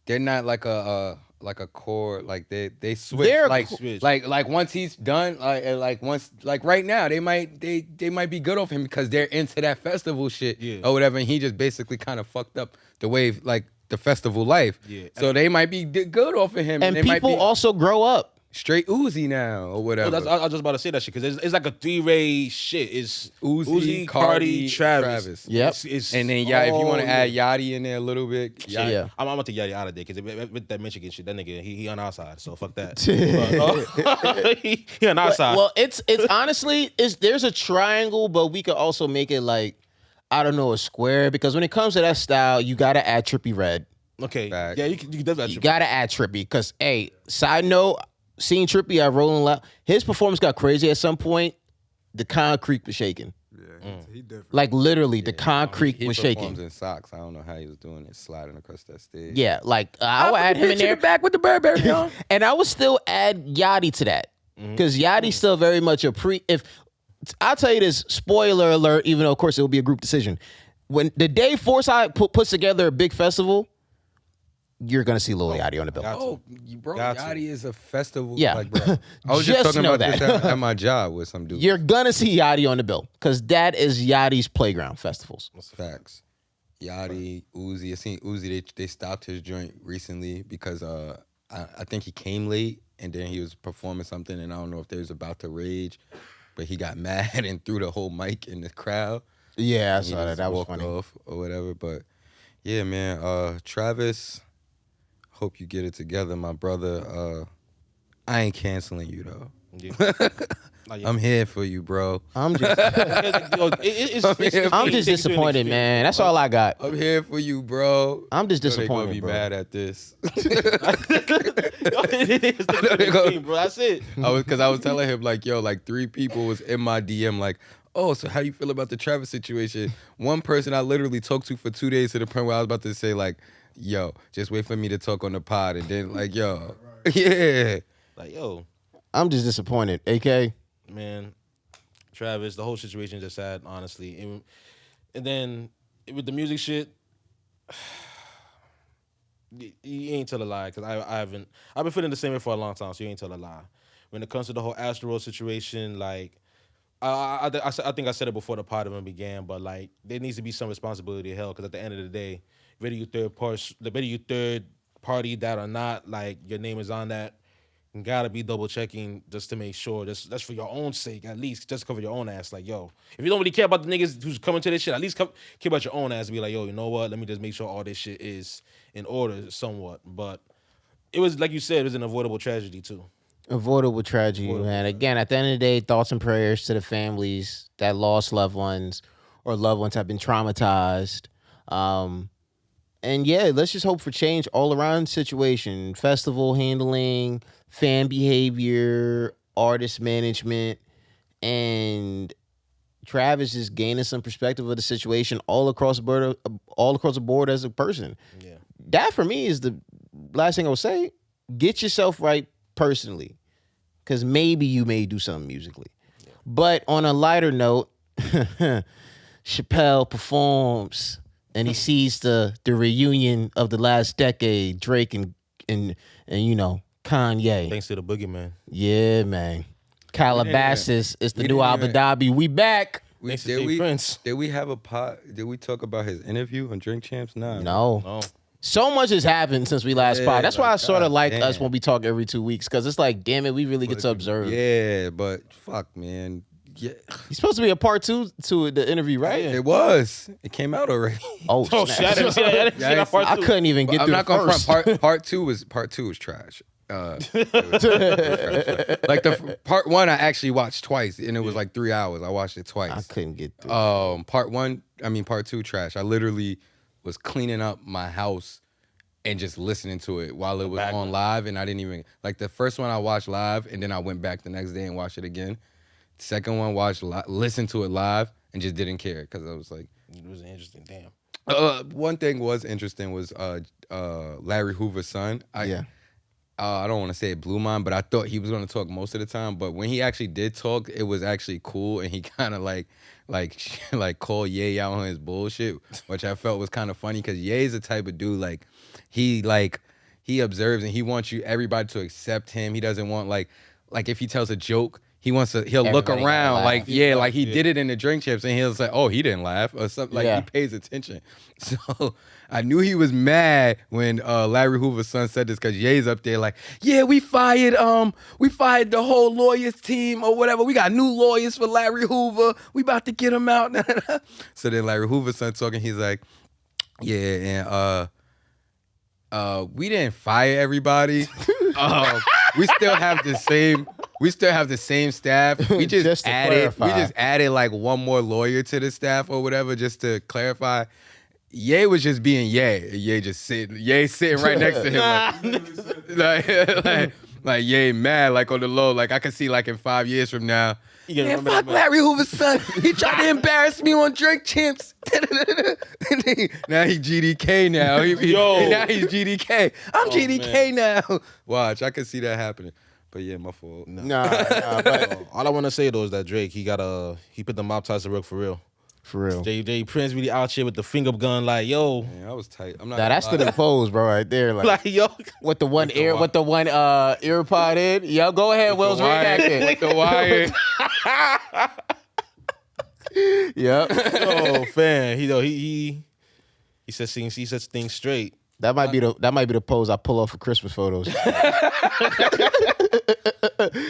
they're not like a core, like they switch. They're like once he's done, like right now, they might be good off him because they're into that festival shit or whatever, and he just basically kind of fucked up the wave, like the festival life. Yeah. So they might be good off of him, and they people might be also grow up. Straight Uzi now or whatever. I was just about to say that shit because it's like a three-way shit. It's Uzi, Cardi, Travis. Yep. It's and then if you want to add Yachty in there a little bit, Yeah. I'm gonna take Yachty out of there because with that Michigan shit, that nigga he on our side, so fuck that. he on our side. Well, it's honestly there's a triangle, but we could also make it like, I don't know, a square, because when it comes to that style, you gotta add Trippie Redd. Okay. Fact. Yeah, you can do that. You gotta add Trippie because, hey, side note, seeing Trippie at Rolling Loud, his performance got crazy at some point. The concrete was shaking. Yeah, he different. Like literally, the concrete he was performs shaking. in socks. I don't know how he was doing it, sliding across that stage. Yeah, like I would add him in there. Back with the Burberry on. And I would still add Yachty to that because Yachty's still very much a If I'll tell you this, spoiler alert, even though of course it will be a group decision. When the day Foresight puts together a big festival, you're gonna see Lil Yachty on the bill. Oh, bro, Yachty is a festival. Yeah. Like, bro. I was just talking about this at my job with some dude. You're gonna see Yachty on the bill because that is Yachty's playground festivals. Facts. Yachty, Uzi. I seen Uzi. They stopped his joint recently because I think he came late and then he was performing something, and I don't know if they was about to rage, but he got mad and threw the whole mic in the crowd. Yeah, I saw that. That was walked funny. off or whatever. But yeah, man. Travis, hope you get it together, my brother. I ain't canceling you though. Yeah. I'm here for you, bro. I'm just disappointed, man. That's all I got. I'm here for you, bro. I'm just I know they gonna disappointed, be bro. mad at this. Bro, that's it. Because I was telling him like, yo, like 3 people was in my DM like, oh, so how you feel about the Travis situation? One person I literally talked to for 2 days to the point where I was about to say like, yo, just wait for me to talk on the pod, and then like, yo, yeah, Like, yo, I'm just disappointed. AK. man, Travis, the whole situation just sad, honestly. And then with the music shit, you ain't tell a lie because I've been feeling the same way for a long time. So you ain't tell a lie. When it comes to the whole Astroworld situation, like I think I said it before the pod even began, but like there needs to be some responsibility held because at the end of the day, whether you third party that or not, like your name is on that. You gotta be double checking just to make sure. That's for your own sake, at least. Just cover your own ass. Like, yo, if you don't really care about the niggas who's coming to this shit, at least care about your own ass. Be like, yo, you know what? Let me just make sure all this shit is in order somewhat. But it was, like you said, it was an avoidable tragedy too. Avoidable tragedy, man. Again, at the end of the day, thoughts and prayers to the families that lost loved ones or loved ones have been traumatized. And yeah, let's just hope for change all around situation. Festival handling, fan behavior, artist management, and Travis is gaining some perspective of the situation all across the board as a person. Yeah. That for me is the last thing I would say. Get yourself right personally, because maybe you may do something musically. Yeah. But on a lighter note, Chappelle performs and he sees the reunion of the last decade, Drake and you know, Kanye. Thanks to the boogeyman. Yeah, man. Calabasas is the we new didn't Abu even- Dhabi. We back. Thanks to did Jay we Prince. did we have a pot? Did we talk about his interview on Drink Champs? Nah. No. So much has happened since we last Yeah, pod. That's why I like, sort of God like damn. us when we talk every 2 weeks, because it's like, damn it, we really get to observe. Yeah, but fuck, man. Yeah, He's supposed to be a part 2 to the interview, right? it was. It came out already. Oh, Oh, snap. shit. I didn't see that. I didn't see that part I two. couldn't even get I'm through not the gonna first. front. Part two was trash. It was trash. Like the part 1, I actually watched twice, and it was like 3 hours. I watched it twice. I couldn't get through. Part 2 trash. I literally was cleaning up my house and just listening to it while it was on live, and I didn't even like the first one I watched live, and then I went back the next day and watched it again. Second one, listened to it live and just didn't care because I was like, It was interesting. Damn. one thing was interesting was Larry Hoover's son. I don't want to say it blew mine, but I thought he was going to talk most of the time. But when he actually did talk, it was actually cool, and he kind of like called Ye out on his bullshit, which I felt was kind of funny because Ye's the type of dude he observes and he wants everybody to accept him. He doesn't want like if he tells a joke, he'll look Everybody around gotta like laugh. he did it in the Drink Champs, and he'll say, oh, he didn't laugh or something. Like Yeah. he pays attention. So I knew he was mad when Larry Hoover's son said this because Ye's up there like, yeah, we fired the whole lawyers team or whatever. We got new lawyers for Larry Hoover. We about to get him out. So then Larry Hoover's son talking, he's like, yeah, and we didn't fire everybody. We still have the same staff. We Just to added like one more lawyer to the staff or whatever, just to clarify. Ye was just being Ye. Ye sitting right next to him. Like Ye mad, like on the low. Like I could see like in 5 years from now. Yeah, fuck Larry Hoover's son. He tried to embarrass me on Drink Champs. Now he's GDK now. Now he's GDK. I'm GDK now. Watch, I can see that happening. But yeah, my fault. Nah, but All I want to say though is that Drake, he put the mob ties to work for real. for real. Jay Prince really out here with the finger gun, like yo, Man, I was tight. I'm not. Nah, that's the pose, bro, right there. Like, like yo. with the one ear pod in. Yo, go ahead, Will's reenacting. With the wire. Yep. Oh, fan. He says things straight. That might be the pose I pull off for Christmas photos.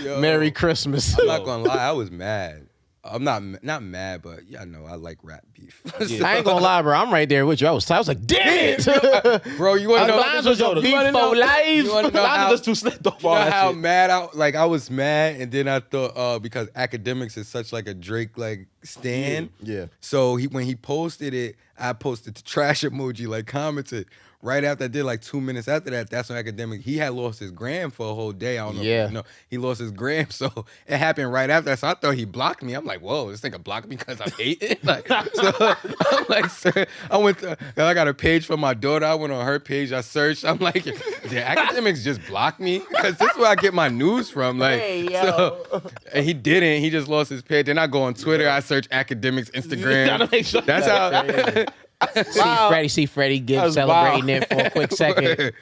Yo, Merry Christmas. I'm not gonna lie, I was mad. I'm not mad, but yeah, I know I like rap beef. I ain't gonna lie, bro. I'm right there with you. I was like, damn it. Bro, you wanna know? Lines was your beef You wanna know- for life. You wanna know how, Just too slept off you all know that how shit. mad I was mad, and then I thought because Academics is such like a Drake like stan. Yeah. So when he posted it, I posted the trash emoji, like commented. Right after I did, like 2 minutes after that, that's when Academic, he had lost his gram for a whole day. I don't know Yeah. if you know. He lost his gram, so it happened right after that. So I thought he blocked me. I'm like, whoa, this nigga blocked me because I'm hating? Like, so I'm like, sir, I got a page for my daughter. I went on her page, I searched. I'm like, did Academics just block me? Because this is where I get my news from. Like, Hey, yo. so, and he didn't. He just lost his page. Then I go on Twitter, I search Academics Instagram. Gotta make sure That's how. See Freddie Gibbs was celebrating wild. it for a quick second.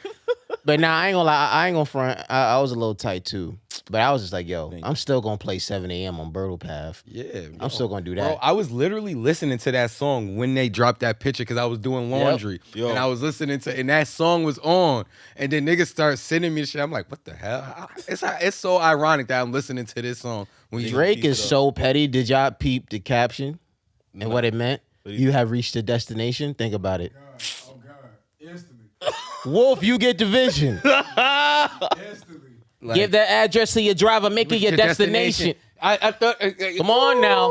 But nah, I ain't gonna lie. I ain't gonna front. I was a little tight too. But I was just like, yo, I'm still gonna play 7 a.m. on Birtle Path. Yeah, I'm still gonna do that. Bro, I was literally listening to that song when they dropped that picture because I was doing laundry. Yo. And I was listening to, and that song was on. And then niggas start sending me shit. I'm like, what the hell? It's so ironic that I'm listening to this song. When Drake is so petty. Did y'all peep the caption and what it meant? You have reached a destination. Think about it. Oh God! Instantly. Wolf, you get division. Instantly. like, Give that address to your driver. Make it your destination. I thought. Come on now.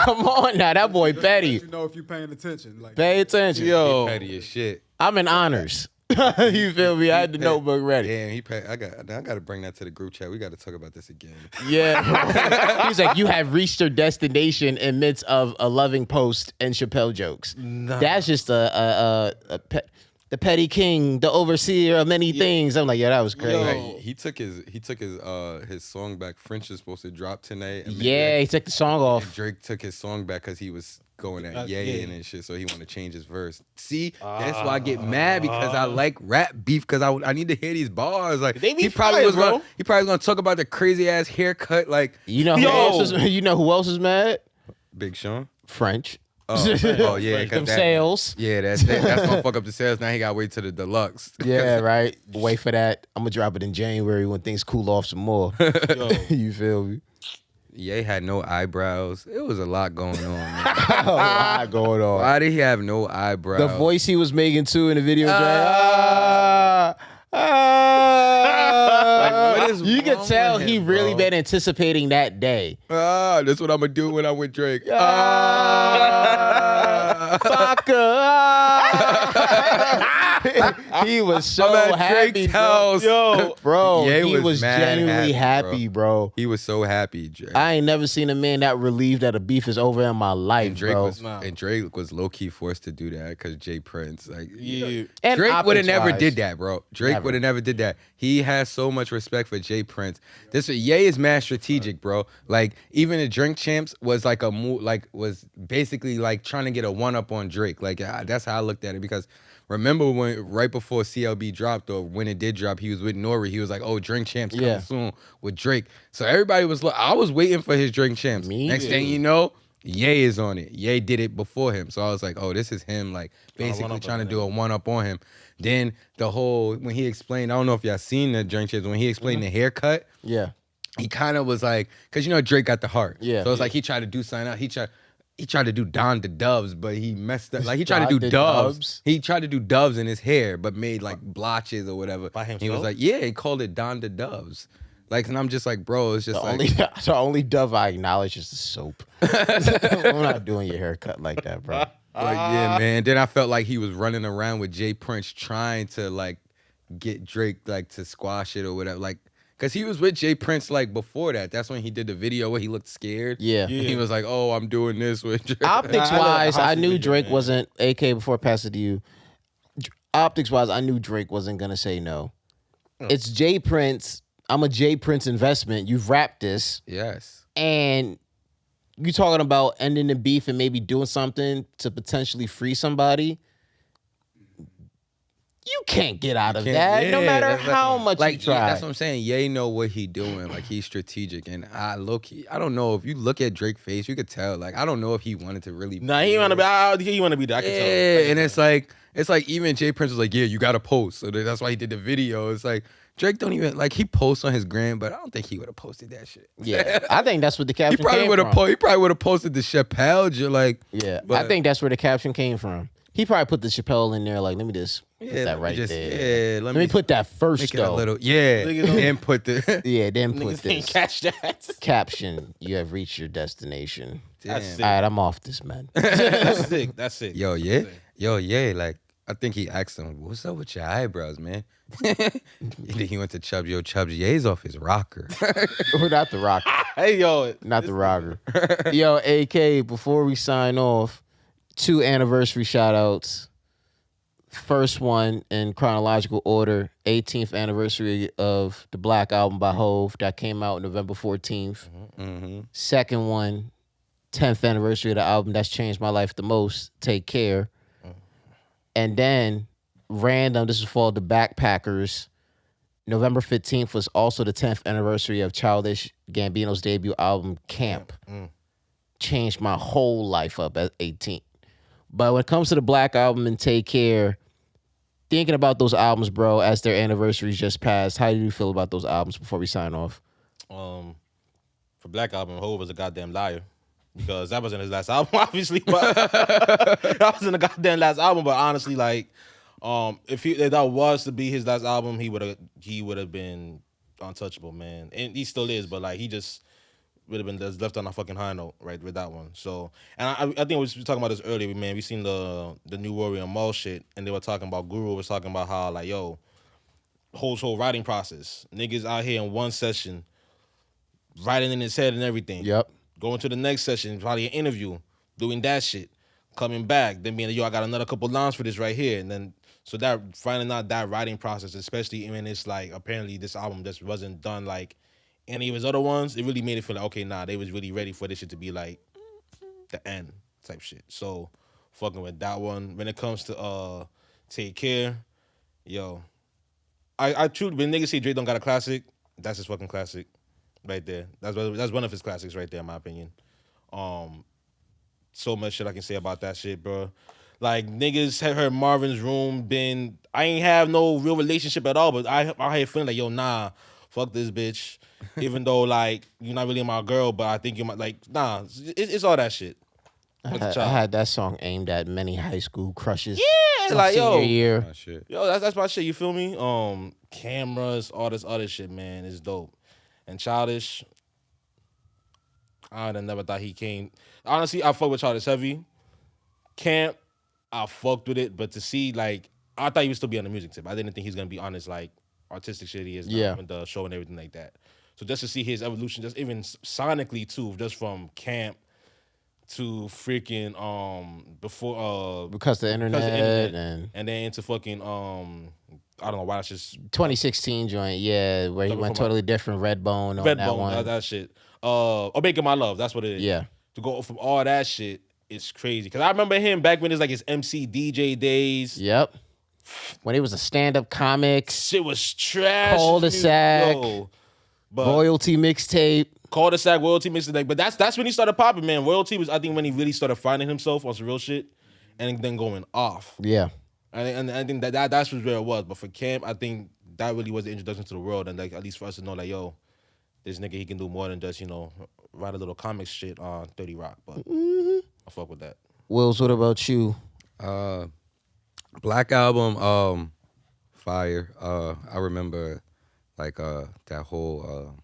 Come on now. That boy petty. You know if you're paying attention. Like Pay attention. Yo. Petty as shit. I'm in honors. You feel me? I had the notebook ready. Damn, I got to bring that to the group chat. We got to talk about this again. Yeah. He's like, you have reached your destination in midst of a loving post and Chappelle jokes. That's just the petty king, the overseer of many things. I'm like, yeah, that was crazy. Like, he took his song back. French is supposed to drop tonight. And Yeah, he took the song off. Drake took his song back because he was going at Ye yeah. and shit, so he want to change his verse. See, that's why I get mad because I like rap beef because I need to hear these bars. Like They be he probably fire, was bro. gonna he probably was gonna talk about the crazy ass haircut like You know who Yo. else is? You know who else is mad? Big Sean. French. Oh yeah, 'cause Them that- sales. Yeah, that's gonna fuck up the sales. Now he got to wait to the deluxe. Yeah, right. Wait for that. I'm gonna drop it in January when things cool off some more. Yo, You feel me? Ye had no eyebrows. It was a lot going on. Man. A lot going on. Why did he have no eyebrows? The voice he was making too in the video. what is You could wrong tell with he him, really bro? been anticipating that day. That's what I'm gonna do when I'm with Drake. He was so I'm at happy, Drake's bro. house. yo, Bro, Ye he was was mad genuinely happy, happy, bro. He was so happy, Drake. I ain't never seen a man that relieved that a beef is over in my life, and Drake bro. was Drake was low key forced to do that because Jay Prince, like, yeah. And Drake would have never optics-wise. did that, bro. Drake Never. would have never did that. He has so much respect for Jay Prince. Ye is mad strategic, bro. Like even the Drink Champs was like a move, like was basically like trying to get a one up on Drake. Like that's how I looked at it because remember when right before CLB dropped or when it did drop, he was with Nori. He was like, "Oh, Drink Champs coming Yeah. soon with Drake." So everybody was like, I was waiting for his Drink Champs. Me Next too. thing you know, Ye is on it. Ye did it before him. So I was like, oh, this is him, like Trying to basically one-up trying to him, do a one up on him. Then the whole when he explained, I don't know if y'all seen the Drink Champs, when he explained the haircut, Yeah. he kind of was like, because you know Drake got the heart. Yeah. So it's like he tried to do something else. He tried to do Don the Doves, but he messed up. Like he tried to Don do the doves. Doves? He tried to do doves in his hair, but made like blotches or whatever. By He was himself? like, yeah, he called it Don the Doves. Like, and I'm just like, bro, it's just The like, only the only dove I acknowledge is the soap. I'm not doing your haircut like that, bro. like, yeah, man. Then I felt like he was running around with Jay Prince trying to like get Drake like to squash it or whatever. Like, cause he was with Jay Prince like before that. That's when he did the video where he looked scared. Yeah. And he was like, oh, I'm doing this with Drake. Optics Nah, I wise, love I the knew video, Drake man. wasn't AK before I passed it to you. Optics wise, I knew Drake wasn't gonna say no. It's Jay Prince. I'm a Jay Prince investment. You've rapped this, Yes. and you talking about ending the beef and maybe doing something to potentially free somebody. You can't get out of that, no Yeah, matter that's how much like, you try. yeah, that's what I'm saying. Ye know what he doing. Like he's strategic, and I don't know if you look at Drake's face, you could tell. Like I don't know if he wanted to really. Nah, he want to be. He want to be there. I can tell. Yeah, and it's like even Jay Prince was like, yeah, you got to post. So that's why he did the video. It's like Drake don't even like he posts on his gram, but I don't think he would have posted that shit. Yeah, I think that's what the He caption probably came would from. have. He probably would have posted the Chappelle. Like, Yeah, but- I think that's where the caption came from. He probably put the Chappelle in there, like, let me just put yeah, that let me right just- there. Yeah, Let me put that first make it a though. little. Yeah, Niggas don't- then put the. Yeah, then put Niggas ain't this catch that. caption. You have reached your destination. That's Damn. sick. All right, I'm off this, man. That's sick. That's sick. Yo, yeah. Yo, yeah. Like, I think he asked him, what's up with your eyebrows, man? He went to Chubbs. Yo, Chubbs, Ye's off his rocker. Not the rocker. Hey, yo. Not the rocker. Yo, AK, before we sign off, 2 anniversary shout outs. First one in chronological order, 18th anniversary of the Black Album by Hove that came out November 14th. Mm-hmm. Second one, 10th anniversary of the album that's changed my life the most, Take Care. And then random, this is for the Backpackers. November 15th was also the 10th anniversary of Childish Gambino's debut album, Camp. Changed my whole life up at 18. But when it comes to the Black Album and Take Care, thinking about those albums, bro, as their anniversaries just passed, how do you feel about those albums before we sign off? For Black Album, Hov was a goddamn liar. Because that wasn't his last album, obviously. But that wasn't a goddamn last album. But honestly, like, if that was to be his last album, he would have been untouchable, man. And he still is, but like he just would have been just left on a fucking high note, right, with that one. So, and I think we were talking about this earlier, man. We seen the New Warrior Mall shit, and they were talking about Guru was talking about how like, yo, whole writing process, niggas out here in one session, writing in his head and everything. Yep. Going to the next session, probably an interview, doing that shit, coming back, then being like, yo, I got another couple lines for this right here, and then so that finding out that writing process, especially when it's like apparently this album just wasn't done like any of his other ones, it really made it feel like, okay, nah, they was really ready for this shit to be like the end type shit. So fucking with that one. When it comes to Take Care, yo, I truly, when niggas say Drake don't got a classic, that's his fucking classic right there. That's one of his classics right there, in my opinion. So much shit I can say about that shit, bro. Like, niggas had heard Marvin's Room I ain't have no real relationship at all, but I had feeling like, yo, nah, fuck this bitch. Even though, like, you're not really my girl, but I think you might, like, nah, it's all that shit. I had that song aimed at many high school crushes. Yeah, like, yo. Year. Oh, shit. Yo, that's my shit, you feel me? Cameras, all this other shit, man, is dope. And Childish, I never thought he came. Honestly, I fuck with Childish heavy. Camp, I fucked with it, but to see, like, I thought he would still be on the music tip. I didn't think he's gonna be on this, like, artistic shit he is now with the show and everything like that. So just to see his evolution, just even sonically too, just from Camp to freaking before because the internet and then into fucking I don't know why that's just 2016 joint, yeah, where he went totally different. Redbone on that one. That shit. Or Making My Love, that's what it is. Yeah. To go from all that shit, it's crazy. Cause I remember him back when it was like his MC DJ days. Yep. When he was a stand-up comic. Shit was trash. Cul-de-sac. Royalty mixtape. Cul-de-sac, Royalty mixtape. But that's when he started popping, man. Royalty was, I think, when he really started finding himself on some real shit and then going off. Yeah. And I think that's where it was. But for Camp, I think that really was the introduction to the world. And like at least for us to know, like, yo, this nigga, he can do more than just, write a little comic shit on 30 Rock. But I fuck with that. Wills, what about you? Black Album, fire. I remember like that whole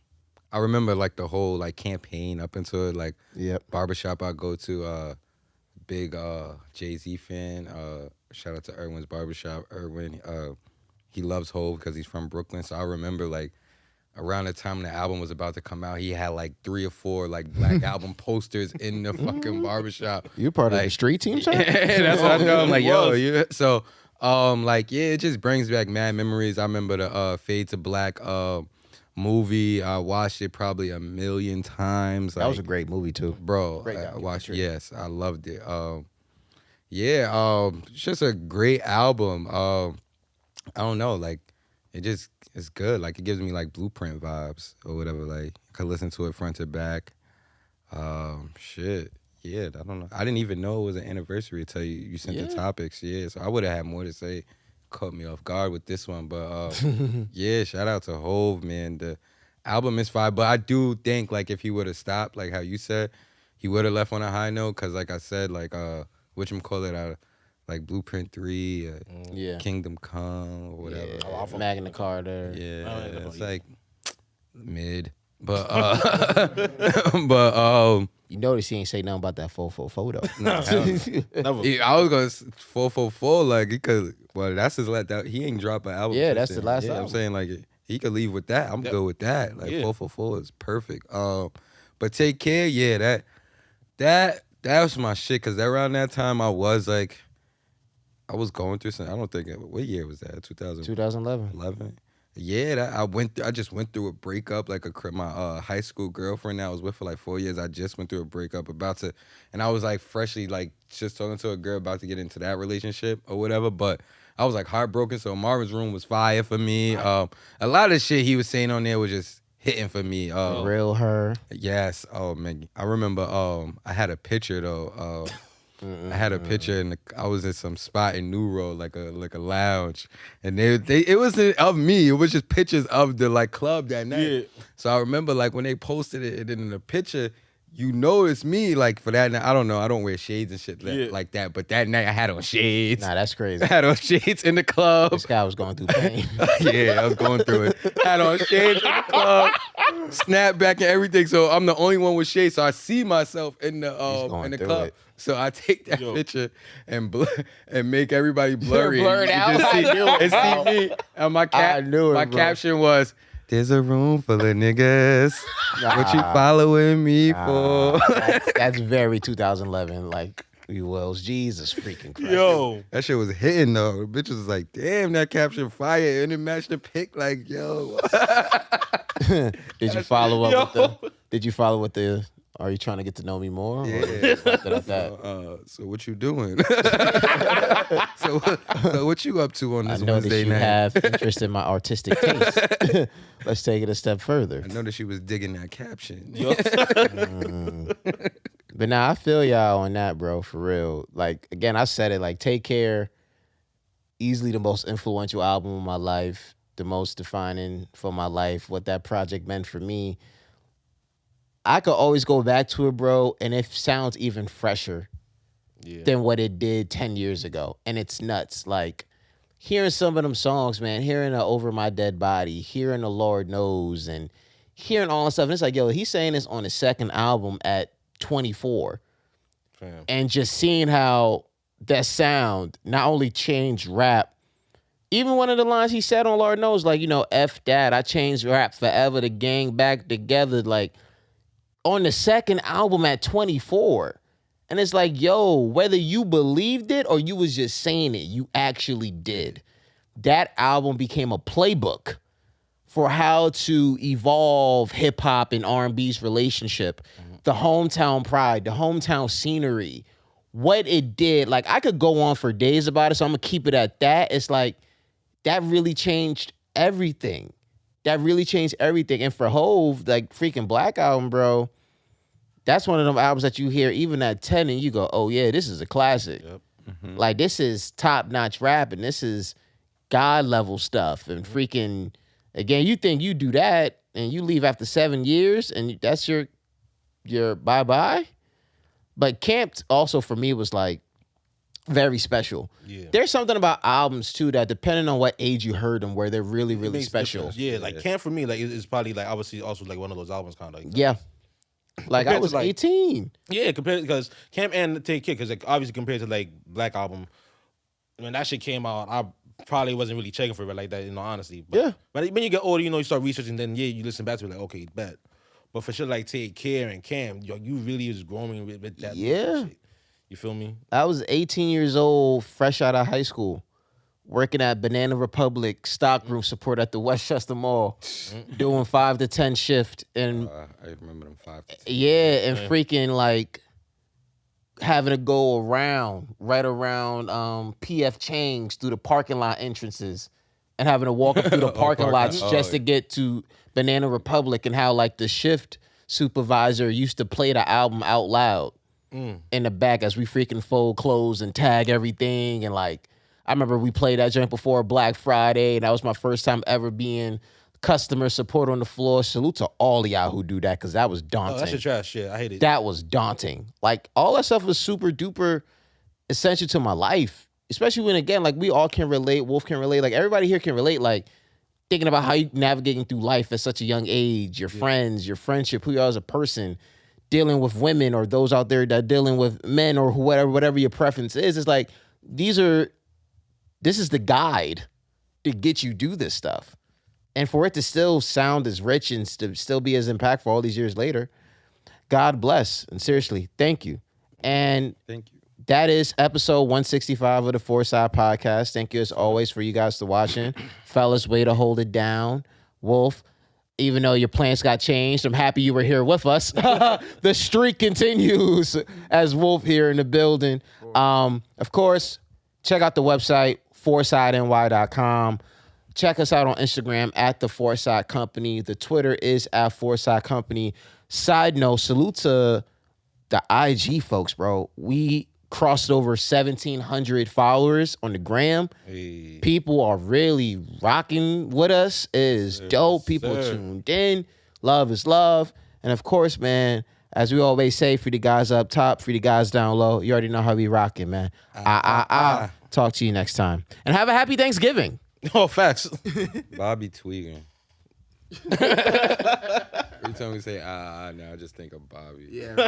I remember like the whole like campaign up into it, like barbershop I go to, big Jay-Z fan. Shout out to Irwin's Barbershop. Irwin, he loves Hov because he's from Brooklyn. So I remember like around the time the album was about to come out, he had like 3 or 4 like Black Album posters in the fucking barbershop. You part of the street team, sir? Yeah, that's what I know. I'm like, yo, yeah. So like, yeah, it just brings back mad memories. I remember the Fade to Black movie. I watched it probably 1,000,000 times. That was a great movie too, bro. I watched. Yes, I loved it. It's just a great album. I don't know, like it's good. Like it gives me like Blueprint vibes or whatever. Like I could listen to it front to back. Shit. Yeah, I don't know. I didn't even know it was an anniversary until you sent the topics. Yeah, so I would have had more to say. Caught me off guard with this one, but yeah, shout out to Hov, man. The album is fire, but I do think like if he would have stopped, like how you said, he would have left on a high note. Cause like I said, like whatchamacallit, like Blueprint 3, Kingdom Come, or whatever. Yeah, Magna Carta. Yeah, it's like mid, but you notice he ain't say nothing about that 444 though. Never. I was gonna 444 like he could. Well, that's his he ain't drop an album. Yeah, that's the last album. I'm saying like he could leave with that. I'm good with that. Like 444 is perfect. But Take Care, yeah, that was my shit. Cause around that time I was going through some. I don't think what year was that? 2011. 11. Yeah, I just went through a breakup. Like my high school girlfriend that I was with for like 4 years. I just went through a breakup and I was like freshly like just talking to a girl about to get into that relationship or whatever. But I was like heartbroken. So Marvin's Room was fire for me. A lot of shit he was saying on there was just hitting for me. Real her. Yes. Oh man, I remember. I had a picture though. I had a picture and I was in some spot in New Road, like a lounge, and it wasn't of me. It was just pictures of the like club that night. Yeah. So I remember like when they posted it, and then in the picture, it's me. Like for that night, I don't know. I don't wear shades and shit like that. But that night I had on shades. Nah, that's crazy. I had on shades in the club. This guy was going through pain. Yeah, I was going through it. Had on shades in the club, snapback and everything. So I'm the only one with shades. So I see myself in the club. So I take that picture and make everybody blurry. Blur it out. See me. And my caption was, "There's a room full of niggas. What you following me for?" That's very 2011. Like, Wells, Jesus freaking Christ. Yo. That shit was hitting though. The bitch was like, damn, that caption fire. And it matched the pic. Like, yo. Did you follow up with the Are you trying to get to know me more? Or Yeah. just left it at that? So what you doing? so what you up to on I this noticed Wednesday you night? have interest in my artistic taste. Let's take it a step further. I noticed you was digging that caption. But now I feel y'all on that, bro, for real. Like, again, I said it, like, Take Care, easily the most influential album of my life, the most defining for my life, what that project meant for me. I could always go back to it, bro, and it sounds even fresher than what it did 10 years ago. And it's nuts. Like, hearing some of them songs, man, hearing Over My Dead Body, hearing The Lord Knows, and hearing all that stuff. And it's like, yo, he's saying this on his second album at 24. Fam. And just seeing how that sound not only changed rap, even one of the lines he said on Lord Knows, like, you know, F that, I changed rap forever, the gang back together, like, on the second album at 24. And it's like, yo, whether you believed it or you was just saying it, you actually did. That album became a playbook for how to evolve hip hop and R&B's relationship, the hometown pride, the hometown scenery, what it did. Like, I could go on for days about it, so I'm gonna keep it at that. It's like, that really changed everything. That really changed everything. And for Hove, like, freaking Black Album, bro, that's one of them albums that you hear even at 10 and you go, oh yeah, this is a classic. Yep. Like, this is top-notch rap, and this is God level stuff. And freaking, again, you think you do that and you leave after 7 years and that's your bye-bye? But Camp also for me was like very special. Yeah. There's something about albums too that depending on what age you heard them where they're really, really Makes special. difference. Yeah, like Camp for me, like it's probably like obviously also like one of those albums kind of like Yeah. Like, I Compared to, was like- 18. Yeah, compared because Camp and Take Care, because like obviously compared to like Black Album, when that shit came out, I probably wasn't really checking for it like that, in all honesty. But Yeah. when you get older, you know, you start researching, then yeah, you listen back to it like, okay, bet. But for shit like Take Care and Camp, yo, you really is growing with that. Yeah. Shit. You feel me? I was 18 years old, fresh out of high school, working at Banana Republic stockroom support at the Westchester Mall, doing 5 to 10 shift, and I remember them 5 to 10. yeah, and freaking like having to go right around PF Chang's through the parking lot entrances, and having to walk up through the parking lots just to get to Banana Republic, and how like the shift supervisor used to play the album out loud in the back as we freaking fold clothes and tag everything. And like, I remember we played that joint before Black Friday, and that was my first time ever being customer support on the floor. Salute to all of y'all who do that, because that was Oh, daunting. that shit trash. Shit, I hate it. That was daunting. Like, all that stuff was super duper essential to my life, especially when, again, like, we all can relate. Wolf can relate. Like, everybody here can relate. Like, thinking about how you navigating through life at such a young age, your friends, your friendship, who you are as a person, dealing with women or those out there that are dealing with men or whatever your preference is. It's like, this is the guide to get you do this stuff. And for it to still sound as rich and to still be as impactful all these years later, God bless. And seriously, thank you. And Thank you. that is episode 165 of the Foresight Podcast. Thank you as always for you guys to watching. Fellas, way to hold it down. Wolf, even though your plans got changed, I'm happy you were here with us. The streak continues as Wolf here in the building. Of course, check out the website, foresightny.com. Check us out on Instagram at The Foresight Company. The Twitter is at Foresight Company. Side note, salute to the IG folks, bro. We crossed over 1,700 followers on the gram. Hey. People are really rocking with us. It is dope. People sir. tuned in. Love is love. And of course, man, as we always say, for the guys up top, for the guys down low, you already know how we rocking, man. Talk to you next time. And have a happy Thanksgiving. Oh, facts. Bobby tweaking. Every time we say now I just think of Bobby. Yeah.